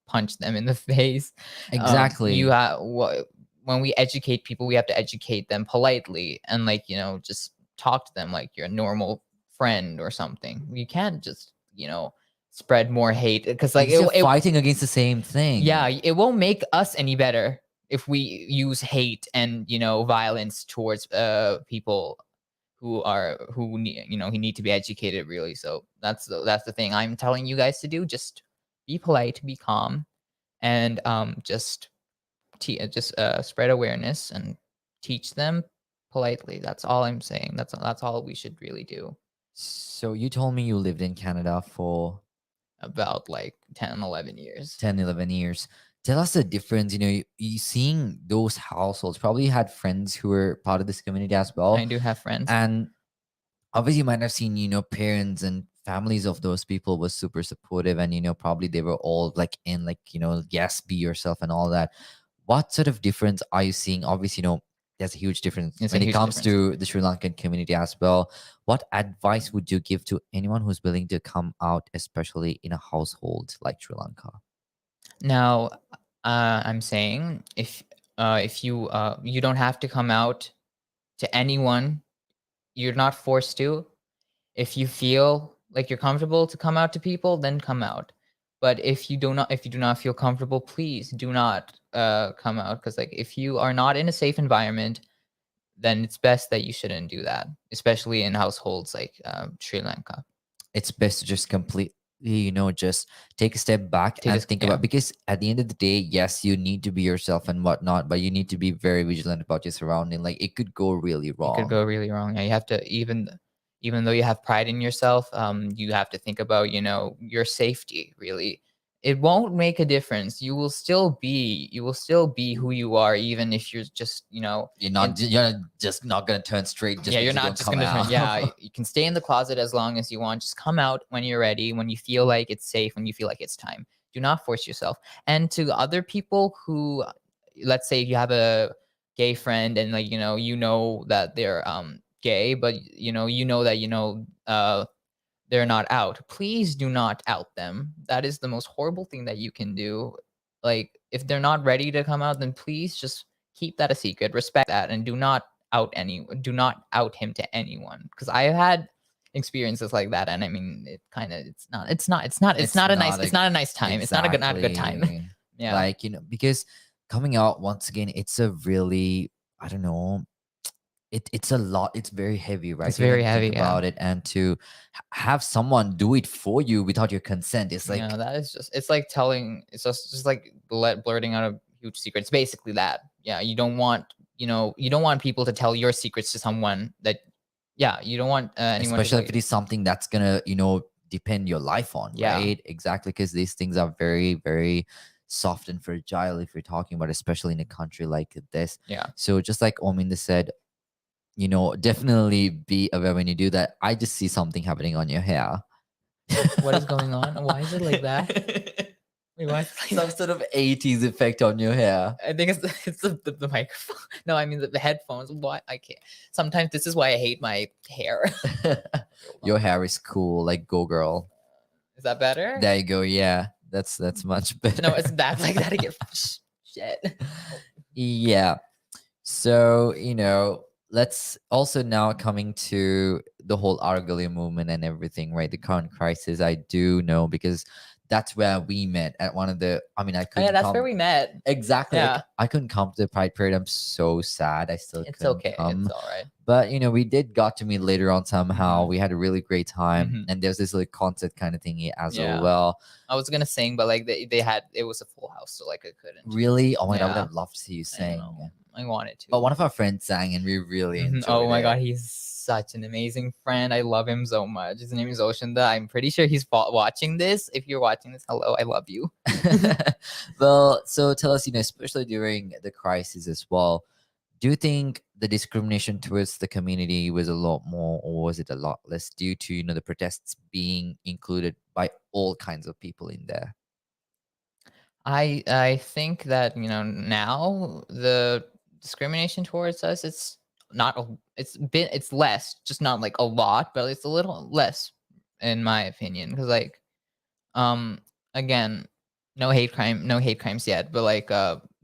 B: punch them in the face. You
A: Exactly.
B: have When we educate people, we have to educate them politely and like just talk to them like you're a normal friend or something. You can't just spread more hate, because like
A: Because you're fighting against the same
B: yeah,
A: thing.
B: it won't make us any better if we use hate and violence towards people who need to be educated, really. So that's the thing I'm telling you guys to do. Just be polite, be calm, and just spread awareness and teach them politely. That's all I'm saying. That's all we should really do.
A: So you told me you lived in Canada for
B: About like 10, 11 years.
A: 10, 11 years. Tell us the difference. You seeing those households, probably had friends who were part of this community as
B: I
A: well.
B: do have friends.
A: And obviously, you might have seen, parents and families of those people was super supportive. And, probably they were all like in, like, yes, be yourself and all that. What sort of difference are you seeing? Obviously, there's a huge difference
B: It's a
A: when it
B: huge
A: comes
B: difference.
A: to the Sri Lankan community as well. What advice would you give to anyone who's willing to come out, especially in a household like Sri Lanka?
B: Now, I'm saying if you don't have to come out to anyone, you're not forced to. If you feel like you're comfortable to come out to people, then come out. But if you do not feel comfortable, please do not come out, because like if you are not in a safe environment, then it's best that you shouldn't do that, especially in households like Sri Lanka.
A: It's best to just completely, just take a step back
B: Take
A: and
B: this,
A: think
B: yeah.
A: about, because at the end of the day, yes, you need to be yourself and whatnot, but you need to be very vigilant about your surrounding. Like it could go really
B: It could
A: wrong.
B: go really wrong. Yeah, you have to, even though you have pride in yourself, you have to think about your safety. Really, it won't make a difference. You will still be who you are, even if you're just
A: You're just not gonna turn straight just
B: yeah, you're
A: because you
B: not
A: don't
B: just
A: come
B: gonna turn. Yeah,
A: out.
B: you can stay in the closet as long as you want. Just come out when you're ready, when you feel like it's safe, when you feel like it's time. Do not force yourself. And to other people who, let's say you have a gay friend and like that they're gay, but you know that they're not out. Please do not out them. That is the most horrible thing that you can do. Like, if they're not ready to come out, then please just keep that a secret. Respect that, and do not out him to anyone. Because I've had experiences like that, and I mean, it's
A: It's
B: not a nice
A: not
B: it's
A: a
B: not a nice time. It's not a good time.
A: exactly
B: Yeah,
A: like, because coming out once again, it's a really, I don't know, it's a lot, it's very heavy, right,
B: it's
A: to
B: very
A: even think
B: heavy. Yeah.
A: about it, and to have someone do it for you without your consent. It's
B: Yeah,
A: like,
B: that is it's like it's just like blurting out a huge secret. It's basically that. Yeah, you don't want people to tell your secrets to someone that, yeah, you don't want anyone to
A: especially
B: tell
A: if
B: you.
A: it is something that's gonna, depend your life on,
B: Yeah.
A: right? Exactly, because these things are very, very soft and fragile if you're talking about, especially in a country like this.
B: Yeah.
A: So just like Ominda said, definitely be aware when you do that. I just see something happening on your hair.
B: What is going on? Why is it like that? Wait, why is it like
A: Some
B: that?
A: sort of 80s effect on your hair.
B: I think it's the microphone. No, I mean the headphones. Why I can't. Sometimes this is why I hate my hair.
A: Your hair is cool, like go girl.
B: Is that better?
A: There you go. Yeah, that's much better.
B: No, it's bad like that again. Shit.
A: Yeah. So, let's also now coming to the whole Argalia movement and everything, right? The current crisis. I do know because that's where we met at one of the, I mean, I
B: Oh,
A: couldn't
B: yeah, that's
A: come.
B: where we met.
A: Exactly. Like,
B: Yeah.
A: I couldn't come to the Pride Parade. I'm so sad. I still
B: It's
A: couldn't
B: okay.
A: come.
B: It's all right.
A: But, we did got to meet later on somehow.
B: Mhm.
A: We had a really great time.
B: Mhm.
A: And there's this like concert kind of thingy as
B: Yeah.
A: well.
B: I was gonna sing, but like they had it was a full house, so like I couldn't.
A: Really? Oh my God, I would
B: Yeah.
A: have loved to see you
B: I
A: sing.
B: know. I wanted to.
A: But one of our friends sang and we really
B: Mhm.
A: enjoyed
B: Oh my
A: it.
B: God, he's such an amazing friend. I love him so much. His name is Oshinda. I'm pretty sure he's watching this. If you're watching this, hello, I love you.
A: Well, so tell us, especially during the crisis as well, do you think the discrimination towards the community was a lot more or was it a lot less due to, the protests being included by all kinds of people in there?
B: I think that now the discrimination towards us it's less, just not like a lot, but it's a little less in my opinion, because like um again, no hate crimes yet, but like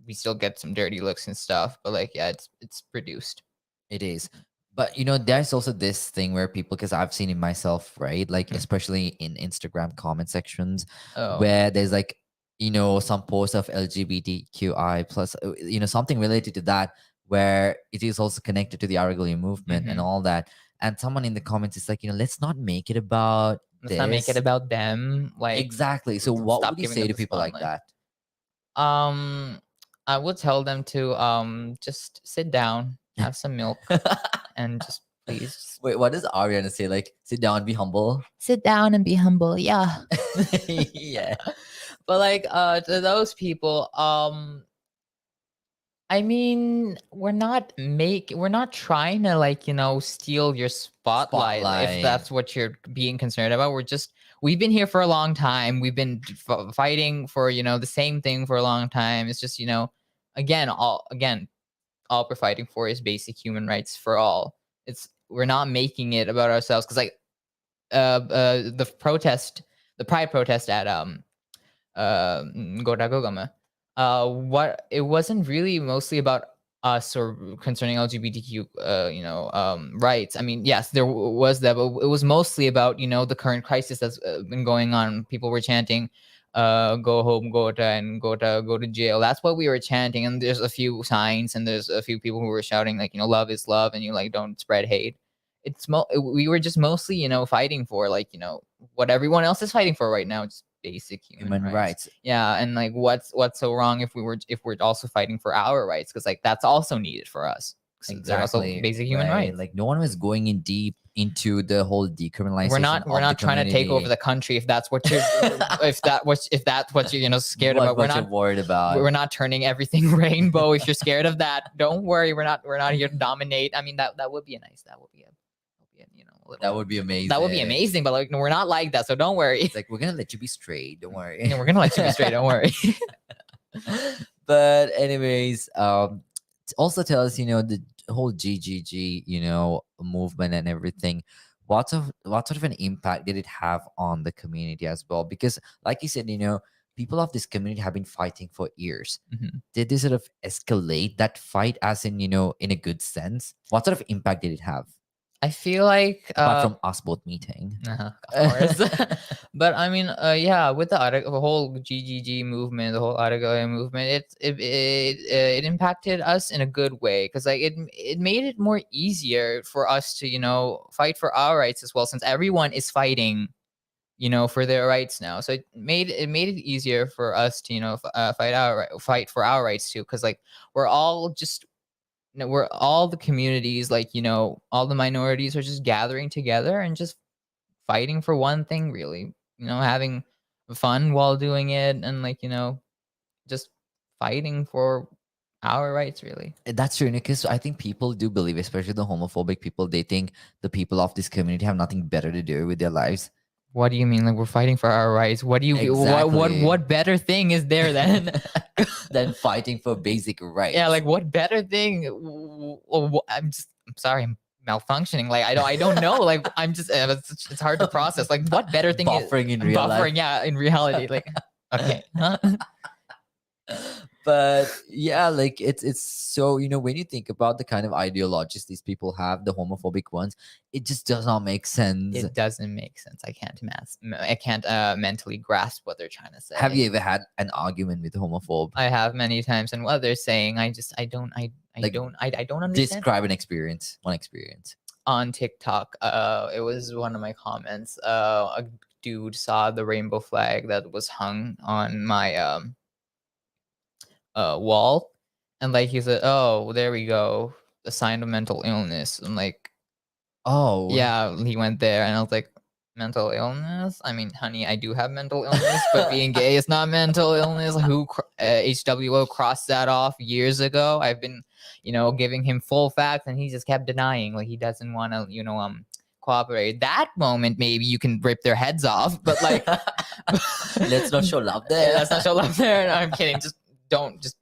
B: we still get some dirty looks and stuff, but like yeah, it's reduced.
A: It is. But there's also this thing where people, because I've seen it myself, right? Like,
B: Mm.
A: especially in Instagram comment sections,
B: Oh.
A: where there's like, some posts of LGBTQI plus, something related to that, where it is also connected to the Aragalian movement and
B: Mhm.
A: all that. And someone in the comments is like, let's not make it about
B: Let's not make it
A: this.
B: about them. Like
A: Exactly. So
B: let's
A: what
B: stop
A: would you
B: giving
A: say
B: them
A: to
B: the
A: people like
B: spotlight.
A: that?
B: I would tell them to just sit down, have some milk, and just please just
A: Wait, what does Ariana say? Like, sit down, be humble.
B: sit down and be humble. Yeah.
A: Yeah.
B: But like to those people, I mean, we're not trying to like, steal your spotlight, if
A: Spotlight.
B: that's what you're being concerned about. We've been here for a long time. We've been fighting for, the same thing for a long time. It's just, again, all we're fighting for is basic human rights for all. We're not making it about ourselves, because like the pride protest at Godagogama, what it wasn't really mostly about us or concerning LGBTQ, rights. I mean, yes, there was that, but it was mostly about the current crisis that's been going on. People were chanting, "Go home, and go to jail." That's what we were chanting. And there's a few signs, and there's a few people who were shouting like, "Love is love," and don't spread hate. We were just mostly fighting for like what everyone else is fighting for right now. It's basic human rights. Yeah, and like what's so wrong if we're also fighting for our rights, because like that's also needed for us. They're also
A: Exactly.
B: basic human
A: right.
B: rights.
A: Like, no one was going in deep into the whole decriminalization.
B: We're not trying to take over the country, if that's what you're if that's what you're scared about.
A: What you're worried about.
B: We're not turning everything rainbow. If you're scared of that, don't worry. We're not here to dominate. I mean, that would be a nice, that would be a little,
A: That would be amazing.
B: that would be amazing, but like, no, we're not like that, so don't worry.
A: It's like, we're gonna let you be straight. Don't worry.
B: We're gonna let you be straight. Don't worry.
A: But anyways, also tell us, the whole GGG, movement and everything. What sort of an impact did it have on the community as well? Because, like you said, people of this community have been fighting for years.
B: Mhm.
A: Did they sort of escalate that fight, as in, in a good sense? What sort of impact did it have?
B: I feel like
A: Apart from us both meeting.
B: of course. But I mean, yeah, with the whole GGG movement, the whole Aragaya movement, it impacted us in a good way, because like it made it more easier for us to fight for our rights as well, since everyone is fighting for their rights now. So it made it easier for us to fight for our rights too, because like we're all just we're all the communities, like all the minorities are just gathering together and just fighting for one thing, really, having fun while doing it, and like just fighting for our rights, really.
A: That's true, because I think people do believe, especially the homophobic people, they think the people of this community have nothing better to do with their lives.
B: What do you mean? Like we're fighting for our rights? What do you
A: Exactly.
B: what better thing is there than
A: Than fighting for basic rights.
B: yeah, like what better thing? I'm sorry, I'm malfunctioning. Like I don't know. Like I'm just it's hard to process. Like what better thing
A: Buffering in
B: is
A: real
B: buffering?
A: life.
B: Yeah, in reality. Like okay, huh?
A: But yeah, like it's so, when you think about the kind of ideologies these people have, the homophobic ones, it just does not make sense.
B: It doesn't make sense. I can't mentally grasp what they're trying to say.
A: Have you ever had an argument with a homophobe?
B: I have many times, and what they're saying, I don't
A: Like,
B: I don't understand.
A: Describe an experience, one experience.
B: On TikTok, it was one of my comments. A dude saw the rainbow flag that was hung on my wall, and like he said, "Oh, there we go, a sign of mental illness." I'm like,
A: Oh
B: yeah, he went there, and I was like, mental illness? I mean, honey, I do have mental illness, but being gay is not mental illness. HWO crossed that off years ago. I've been, giving him full facts, and he just kept denying, like he doesn't want to, cooperate. That moment, maybe you can rip their heads off, but like,
A: let's not show love there.
B: Let's not show love there. No, I'm kidding. Just don't just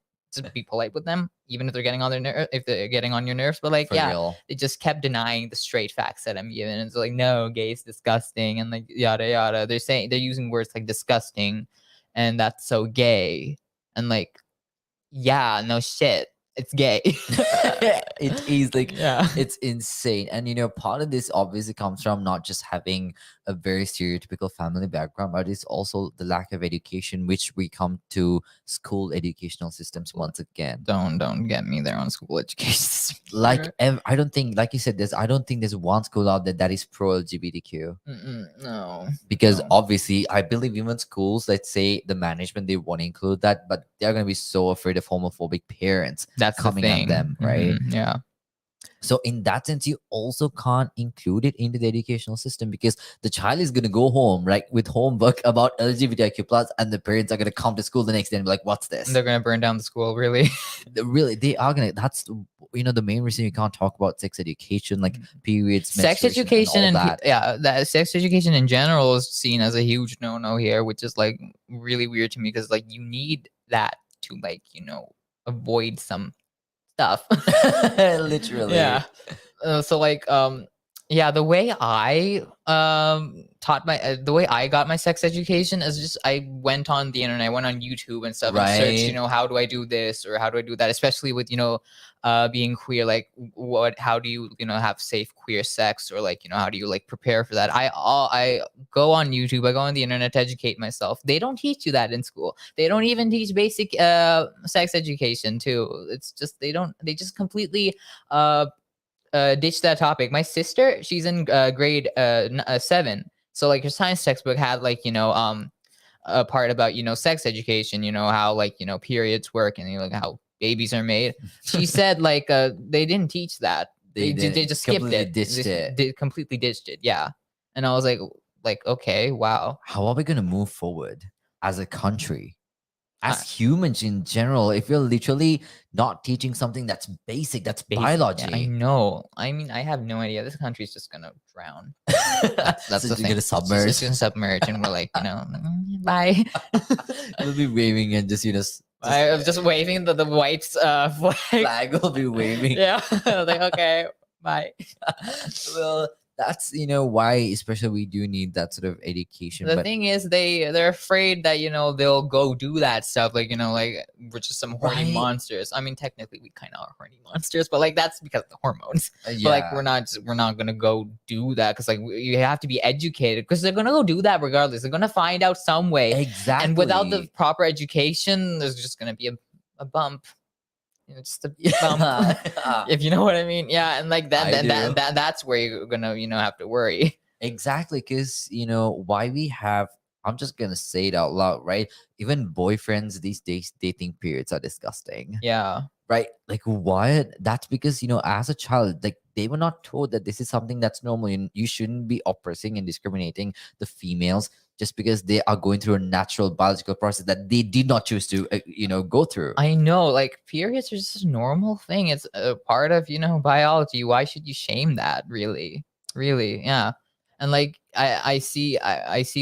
B: be polite with them, even if they're getting on their if they're getting on your nerves. But like,
A: For
B: yeah,
A: real.
B: they just kept denying the straight facts that I'm giving. It's like, no, gay is disgusting, and like yada yada. They're using words like disgusting, and that's so gay, and like, yeah, no shit, it's gay.
A: It is like,
B: yeah,
A: it's insane. And part of this obviously comes from not just having a very stereotypical family background, but it's also the lack of education, which we come to school educational systems once again.
B: don't get me there on school education.
A: Like, I don't think, like you said, I don't think there's one school out there that is pro LGBTQ.
B: No,
A: Because
B: no.
A: obviously, I believe even schools, let's say the management, they want to include that, but they're going to be so afraid of homophobic parents
B: That's
A: coming
B: the
A: at
B: thing.
A: them, right?
B: Yeah.
A: So in that sense, you also can't include it into the educational system, because the child is going to go home, right, with homework about LGBTIQ plus, and the parents are going to come to school the next day and be like, what's this?
B: They're gonna burn down the school, really.
A: Really, they are going to. That's the main reason you can't talk about sex education, like periods,
B: Sex
A: menstruation,
B: education
A: and all
B: and
A: that.
B: yeah, that sex education in general is seen as a huge no-no here, which is like really weird to me, because like you need that to like avoid some stuff.
A: Literally.
B: Yeah. So like yeah, the way I taught the way I got my sex education is just I went on the internet, I went on YouTube and stuff, and searched,
A: Right.
B: how do I do this or how do I do that, especially with being queer, like how do you have safe queer sex, or like how do you like prepare for that. I go on YouTube, I go on the internet to educate myself. They don't teach you that in school. They don't even teach basic sex education too. It's just they just completely ditch that topic. My sister, she's in grade 7, so like her science textbook had like a part about sex education, how like periods work, and like how babies are made. She said like they didn't teach that. They just skipped
A: completely
B: it.
A: ditched it.
B: They completely ditched it. Yeah. And I was like okay, wow.
A: How are we going to move forward as a country, as humans in general, if you're literally not teaching something that's basic, that's biology?
B: Yeah, I know. I mean, I have no idea. This country's just gonna drown. That's
A: So
B: the
A: you're
B: thing.
A: gonna submerge.
B: It's just gonna submerge, and we're like, bye.
A: We'll be waving and just
B: I'm just waving the white flag.
A: flag will be waving.
B: Yeah, like okay, bye.
A: Well, that's why, especially, we do need that sort of education.
B: The
A: But
B: thing is, they're afraid that they'll go do that stuff, like like we're just some horny
A: Right.
B: monsters. I mean, technically we kind of are horny monsters, but like that's because of the hormones.
A: yeah,
B: But like we're not gonna go do that, because like you have to be educated, because they're gonna go do that regardless. They're gonna find out some way,
A: exactly.
B: and without the proper education, there's just gonna be a bump. Just a bump, if you know what I mean. Yeah, and like that's where you're gonna have to worry.
A: Exactly, because why we have. I'm just gonna say it out loud, right? Even boyfriends these days, they think periods are disgusting.
B: Yeah.
A: Right? Like, what? That's because as a child, like, they were not told that this is something that's normal. You shouldn't be oppressing and discriminating the females just because they are going through a natural biological process that they did not choose to go through.
B: I know, like periods are just a normal thing. It's a part of, biology. Why should you shame that? Really, really, yeah. And like I see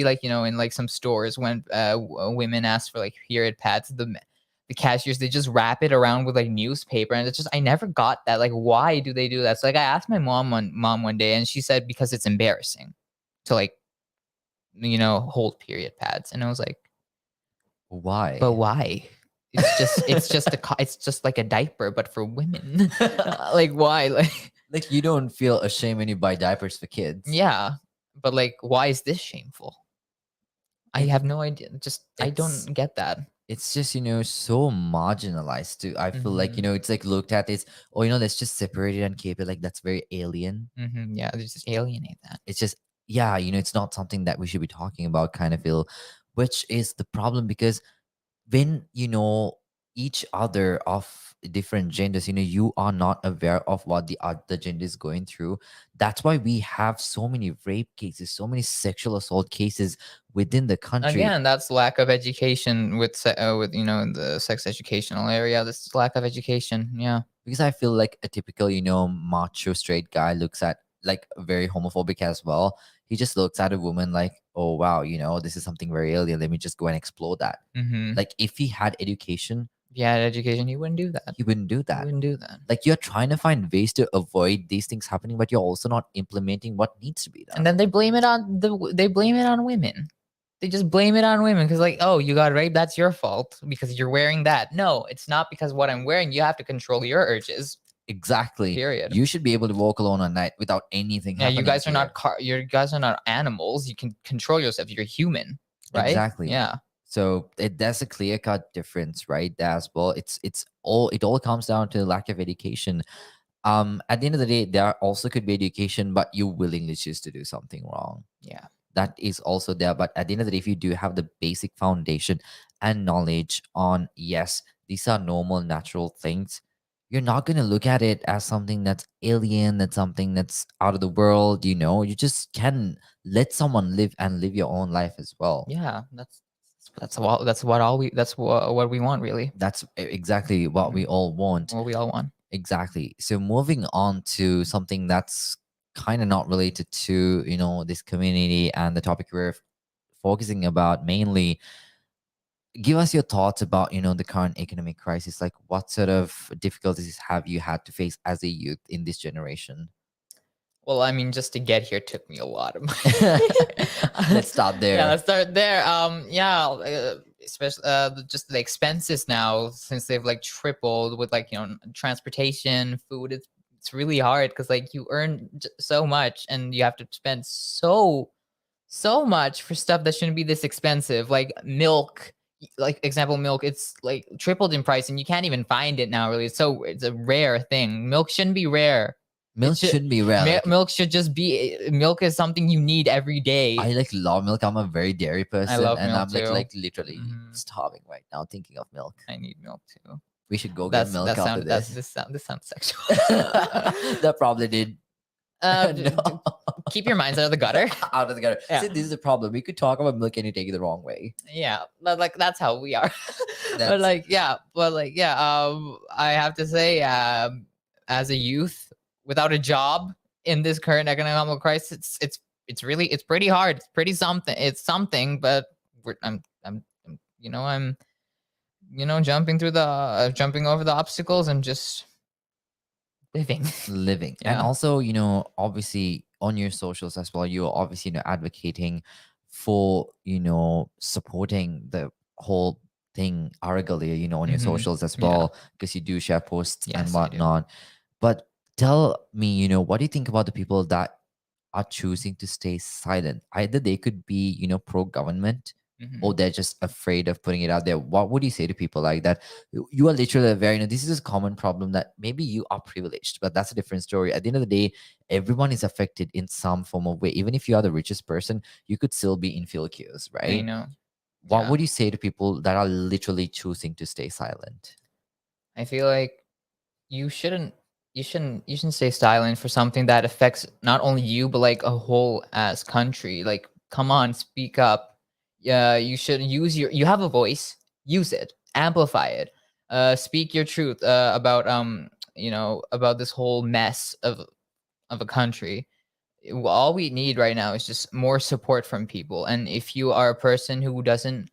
B: like in like some stores when women ask for like period pads, the cashiers they just wrap it around with like newspaper, and it's just I never got that. Like, why do they do that? So like I asked my mom one day, and she said because it's embarrassing to like hold period pads, and I was like, but
A: Why?
B: why? It's just like a diaper, but for women. Like why? Like
A: Like, you don't feel ashamed when you buy diapers for kids.
B: yeah, but like why is this shameful? I
A: It
B: have no idea. Just I
A: it's
B: don't get that.
A: it's just so marginalized too. I feel like
B: Hmm.
A: it's like looked at as, oh, let's just separate it and keep it, like that's very alien.
B: Hmm. Yeah, they just alienate that.
A: It's just, yeah, it's not something that we should be talking about, kind of feel, which is the problem. Because when each other of different genders, you are not aware of what the other gender is going through. That's why we have so many rape cases, so many sexual assault cases within the country.
B: Again, that's lack of education with the sex educational area. This is lack of education. Yeah.
A: Because I feel like a typical macho straight guy looks at, like, very homophobic as well. He just looks at a woman like, oh wow, this is something very alien, let me just go and explore that.
B: Mm-hmm.
A: Like, if he had education,
B: If you had education, you wouldn't do that.
A: he wouldn't do
B: You
A: that.
B: wouldn't do that.
A: Like, you're trying to find ways to avoid these things happening, but you're also not implementing what needs to be done.
B: And then they blame it on women. They just blame it on women because like, oh, you got raped, that's your fault because you're wearing that. No, it's not because what I'm wearing. You have to control your urges.
A: Exactly.
B: Period.
A: You should be able to walk alone at night without anything
B: Yeah,
A: happening to you.
B: you guys are not animals. You can control yourself. You're human, right?
A: Exactly.
B: Yeah.
A: So there's a clear cut difference, right? There as well. It all comes down to lack of education. At the end of the day, there also could be education, but you willingly choose to do something wrong.
B: Yeah.
A: That is also there. But at the end of the day, if you do have the basic foundation and knowledge on, yes, these are normal, natural things, you're not going to look at it as something that's alien, that's something that's out of the world. You just can let someone live and live your own life as well.
B: Yeah. That's what we want, really.
A: That's exactly what we all want.
B: What we all want.
A: Exactly. So moving on to something that's kind of not related to, this community and the topic we're focusing about mainly. Give us your thoughts about, the current economic crisis. Like, what sort of difficulties have you had to face as a youth in this generation?
B: Well, I mean, just to get here took me a lot of
A: Let's start there.
B: Yeah, let's start there. Yeah, especially just the expenses now since they've like tripled with like transportation, food. It's really hard because like you earn so much and you have to spend so much for stuff that shouldn't be this expensive, like milk. Like example, milk, it's like tripled in price and you can't even find it now. Really, it's a rare thing. Milk shouldn't be rare.
A: Milk shouldn't be rare. Like,
B: Milk should just be milk is something you need every day.
A: I like love milk. I'm a very dairy person,
B: love
A: and
B: milk
A: I'm
B: too.
A: like literally starving right now thinking of milk.
B: I need milk too.
A: We should go get milk after this.
B: This sounds sexual.
A: That probably did. No.
B: Keep your minds out of the gutter.
A: Out of the gutter.
B: Yeah.
A: See, this is the problem. We could talk about milk and you take it the wrong way.
B: Yeah, like that's how we are. But like, yeah, I have to say, as a youth without a job in this current economic crisis, it's pretty hard. It's pretty something. It's something, but I'm jumping over the obstacles and just living.
A: And
B: Yeah.
A: also, obviously on your socials as well, you're obviously advocating for supporting the whole thing arrogantly, on your
B: Mhm.
A: socials as
B: Yeah.
A: well, because you do share posts
B: Yes,
A: and
B: I do.
A: whatnot. But tell me, what do you think about the people that are choosing to stay silent? Either they could be pro-government,
B: Mhm.
A: or they're just afraid of putting it out there. What would you say to people like that? You are literally very, this is a common problem that maybe you are privileged, but that's a different story. At the end of the day, everyone is affected in some form of way. Even if you are the richest person, you could still be in field queues,
B: I
A: right?
B: know.
A: What
B: Yeah.
A: would you say to people that are literally choosing to stay silent?
B: I feel like you shouldn't. you shouldn't stay silent for something that affects not only you but like a whole ass country. Like, come on, speak up. Yeah, you should use you have a voice, use it, amplify it. Speak your truth about about this whole mess of a country. All we need right now is just more support from people. And if you are a person who doesn't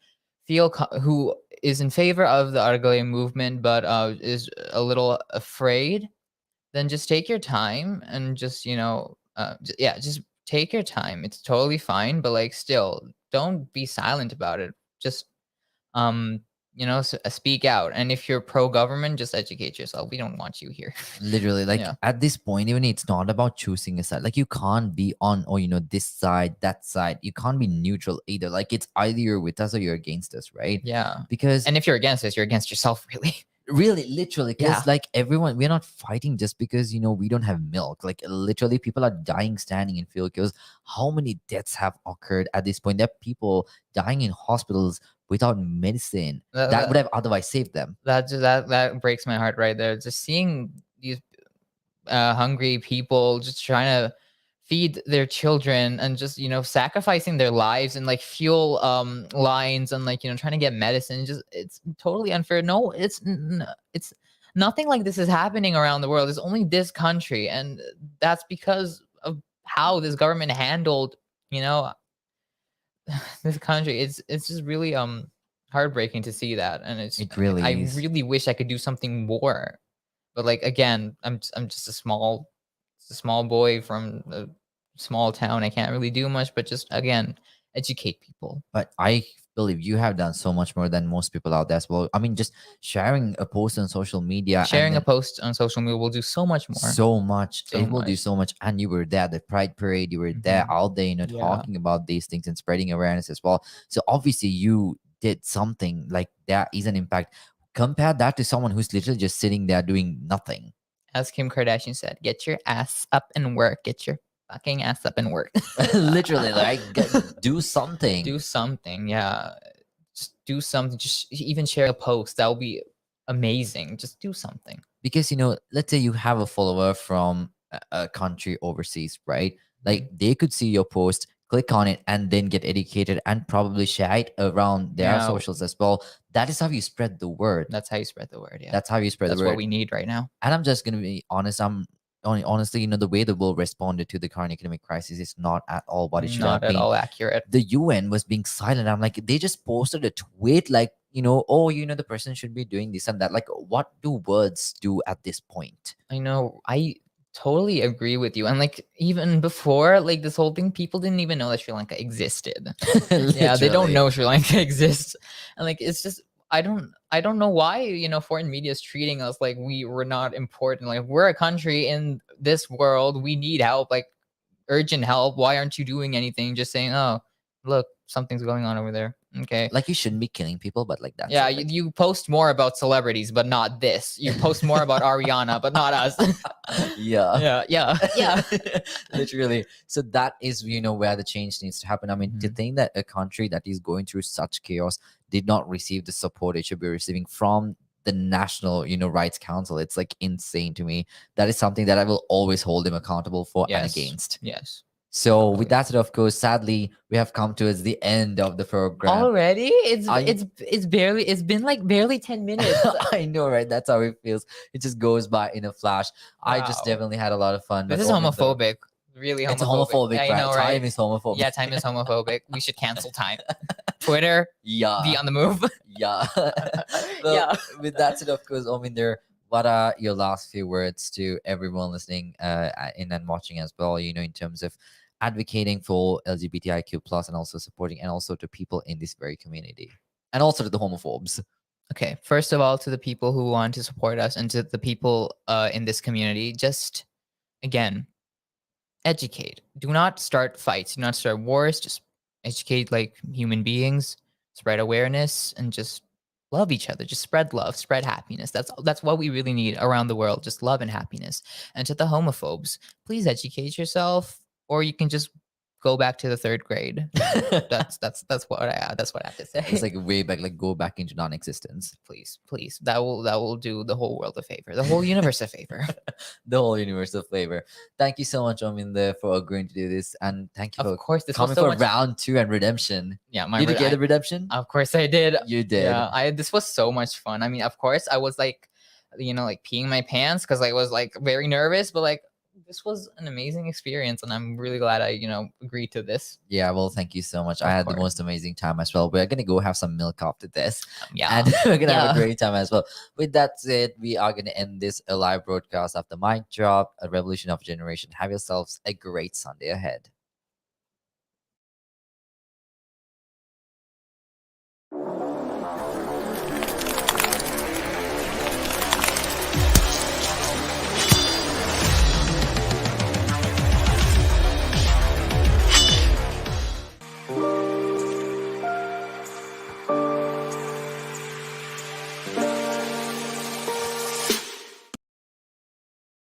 B: who is in favor of the Argyle movement but is a little afraid, then just take your time and just yeah, just take your time. It's totally fine, but like still don't be silent about it. Just um speak out. And if you're pro government, just educate yourself. We don't want you here.
A: Literally, like
B: Yeah.
A: at this point, even it's not about choosing a side. Like you can't be on, or this side, that side. You can't be neutral either. Like it's either you're with us or you're against us, right?
B: Yeah.
A: Because
B: And if you're against this, you're against yourself, really.
A: really, literally, because
B: Yeah.
A: like everyone, we're not fighting just because we don't have milk. Like literally, people are dying standing in field queues. How many deaths have occurred at this point? There are people dying in hospitals without medicine
B: That,
A: that would
B: that,
A: have otherwise saved them.
B: that breaks my heart right there. Just seeing these hungry people just trying to feed their children and just sacrificing their lives and like fuel lines and like trying to get medicine. Just it's totally unfair. No, it's nothing like this is happening around the world. It's only this country, and that's because of how this government handled you know this country. It's just really heartbreaking to see that. And
A: It
B: I
A: really is.
B: really wish I could do something more, but like again, I'm just a small boy from a small town. I can't really do much, but just again, educate people.
A: But I believe you have done so much more than most people out there as well. I mean, just sharing a post on social media and
B: Sharing a
A: then
B: post on social media will do so much more.
A: so much,
B: So
A: it will do
B: much.
A: so much. And you were there at the Pride Parade, you were there
B: Mhm.
A: out there,
B: Yeah.
A: talking about these things and spreading awareness as well. So obviously you did something. Like there is an impact. Compare that to someone who's literally just sitting there doing nothing.
B: As Kim Kardashian said, get your ass up and work. Get your fucking ass up and work.
A: Literally, like do something.
B: Do something. Yeah. Just do something. Just even share a post. That will be amazing. Just do something.
A: Because let's say you have a follower from a country overseas, right? Like
B: Mhm.
A: they could see your post, click on it, and then get educated and probably share it around their
B: Yeah.
A: socials as well. That is how you spread the word.
B: That's how you spread the word. Yeah.
A: That's how you spread the
B: That's what
A: word.
B: we need right now.
A: And I'm just gonna be honest. Honestly, the way the world responded to the current economic crisis is not at all what it should have
B: Not at
A: been.
B: all accurate.
A: The UN was being silent. I'm like, they just posted a tweet like, oh, the person should be doing this and that. Like, what do words do at this point?
B: I know. I totally agree with you. And like even before like this whole thing, people didn't even know that Sri Lanka existed. Yeah, they don't
A: Literally.
B: know Sri Lanka exists. And like it's just I don't know why, foreign media is treating us like we were not important. Like we're a country in this world. We need help, like urgent help. Why aren't you doing anything? Just saying, oh, look, something's going on over there. Okay.
A: Like you shouldn't be killing people, but like that's
B: Yeah,
A: it.
B: you,
A: Like,
B: you post more about celebrities, but not this. You post more about Ariana, but not us.
A: yeah.
B: Yeah.
A: Literally. So that is, where the change needs to happen. I mean, to
B: Mhm.
A: think that a country that is going through such chaos did not receive the support it should be receiving from the National, Rights Council, it's like insane to me. That is something that I will always hold them accountable for and
B: Yes.
A: against.
B: Yes.
A: So with
B: Totally.
A: that said, of course, sadly, we have come towards the end of the program.
B: Already?
A: I-
B: It's been like barely 10 minutes.
A: I know, right? That's how it feels. It just goes by in a flash. I just
B: Wow.
A: definitely had a lot of fun.
B: This
A: but
B: is
A: Ominder-
B: homophobic. Really
A: It's
B: homophobic.
A: homophobic,
B: Yeah, I
A: right?
B: know, right?
A: Time is homophobic.
B: Yeah, time is homophobic. We should cancel time. Twitter,
A: Yeah.
B: be on the move.
A: Yeah. Well,
B: Yeah.
A: with that said, of course, Ominder, what are your last few words to everyone listening in and watching as well, in terms of advocating for LGBTIQ plus and also supporting and also to people in this very community and also to the homophobes?
B: Okay, first of all, to the people who want to support us and to the people in this community, just again, educate. Do not start fights. Do not start wars. Just educate like human beings, spread awareness, and just love each other. Just spread love, spread happiness. That's what we really need around the world. Just love and happiness. And to the homophobes, please educate yourself, or you can just go back to the third grade. That's what I have to say.
A: It's like way back, like go back into non-existence.
B: Please, that will do the whole world a favor, the whole universe a favor.
A: The whole universe of flavor. Thank you so much, Ominda, for agreeing to do this, and thank you
B: Of
A: for
B: course, this was
A: coming
B: so
A: for
B: much.
A: round 2 and redemption.
B: Yeah, my
A: Did you
B: re-
A: get
B: I-
A: the redemption?
B: Of course I did.
A: You did.
B: Yeah, this was so much fun. I mean, of course I was like, like peeing my pants because I was like very nervous, but like this was an amazing experience, and I'm really glad I agreed to this.
A: Yeah, well, thank you so much. I
B: Of
A: had the
B: course.
A: most amazing time as well. We're gonna go have some milk after this,
B: Yeah,
A: and we're gonna have a
B: Yeah.
A: great time as well. With that said, we are gonna end this live broadcast after mic drop, a revolution of a generation. Have yourselves a great Sunday ahead.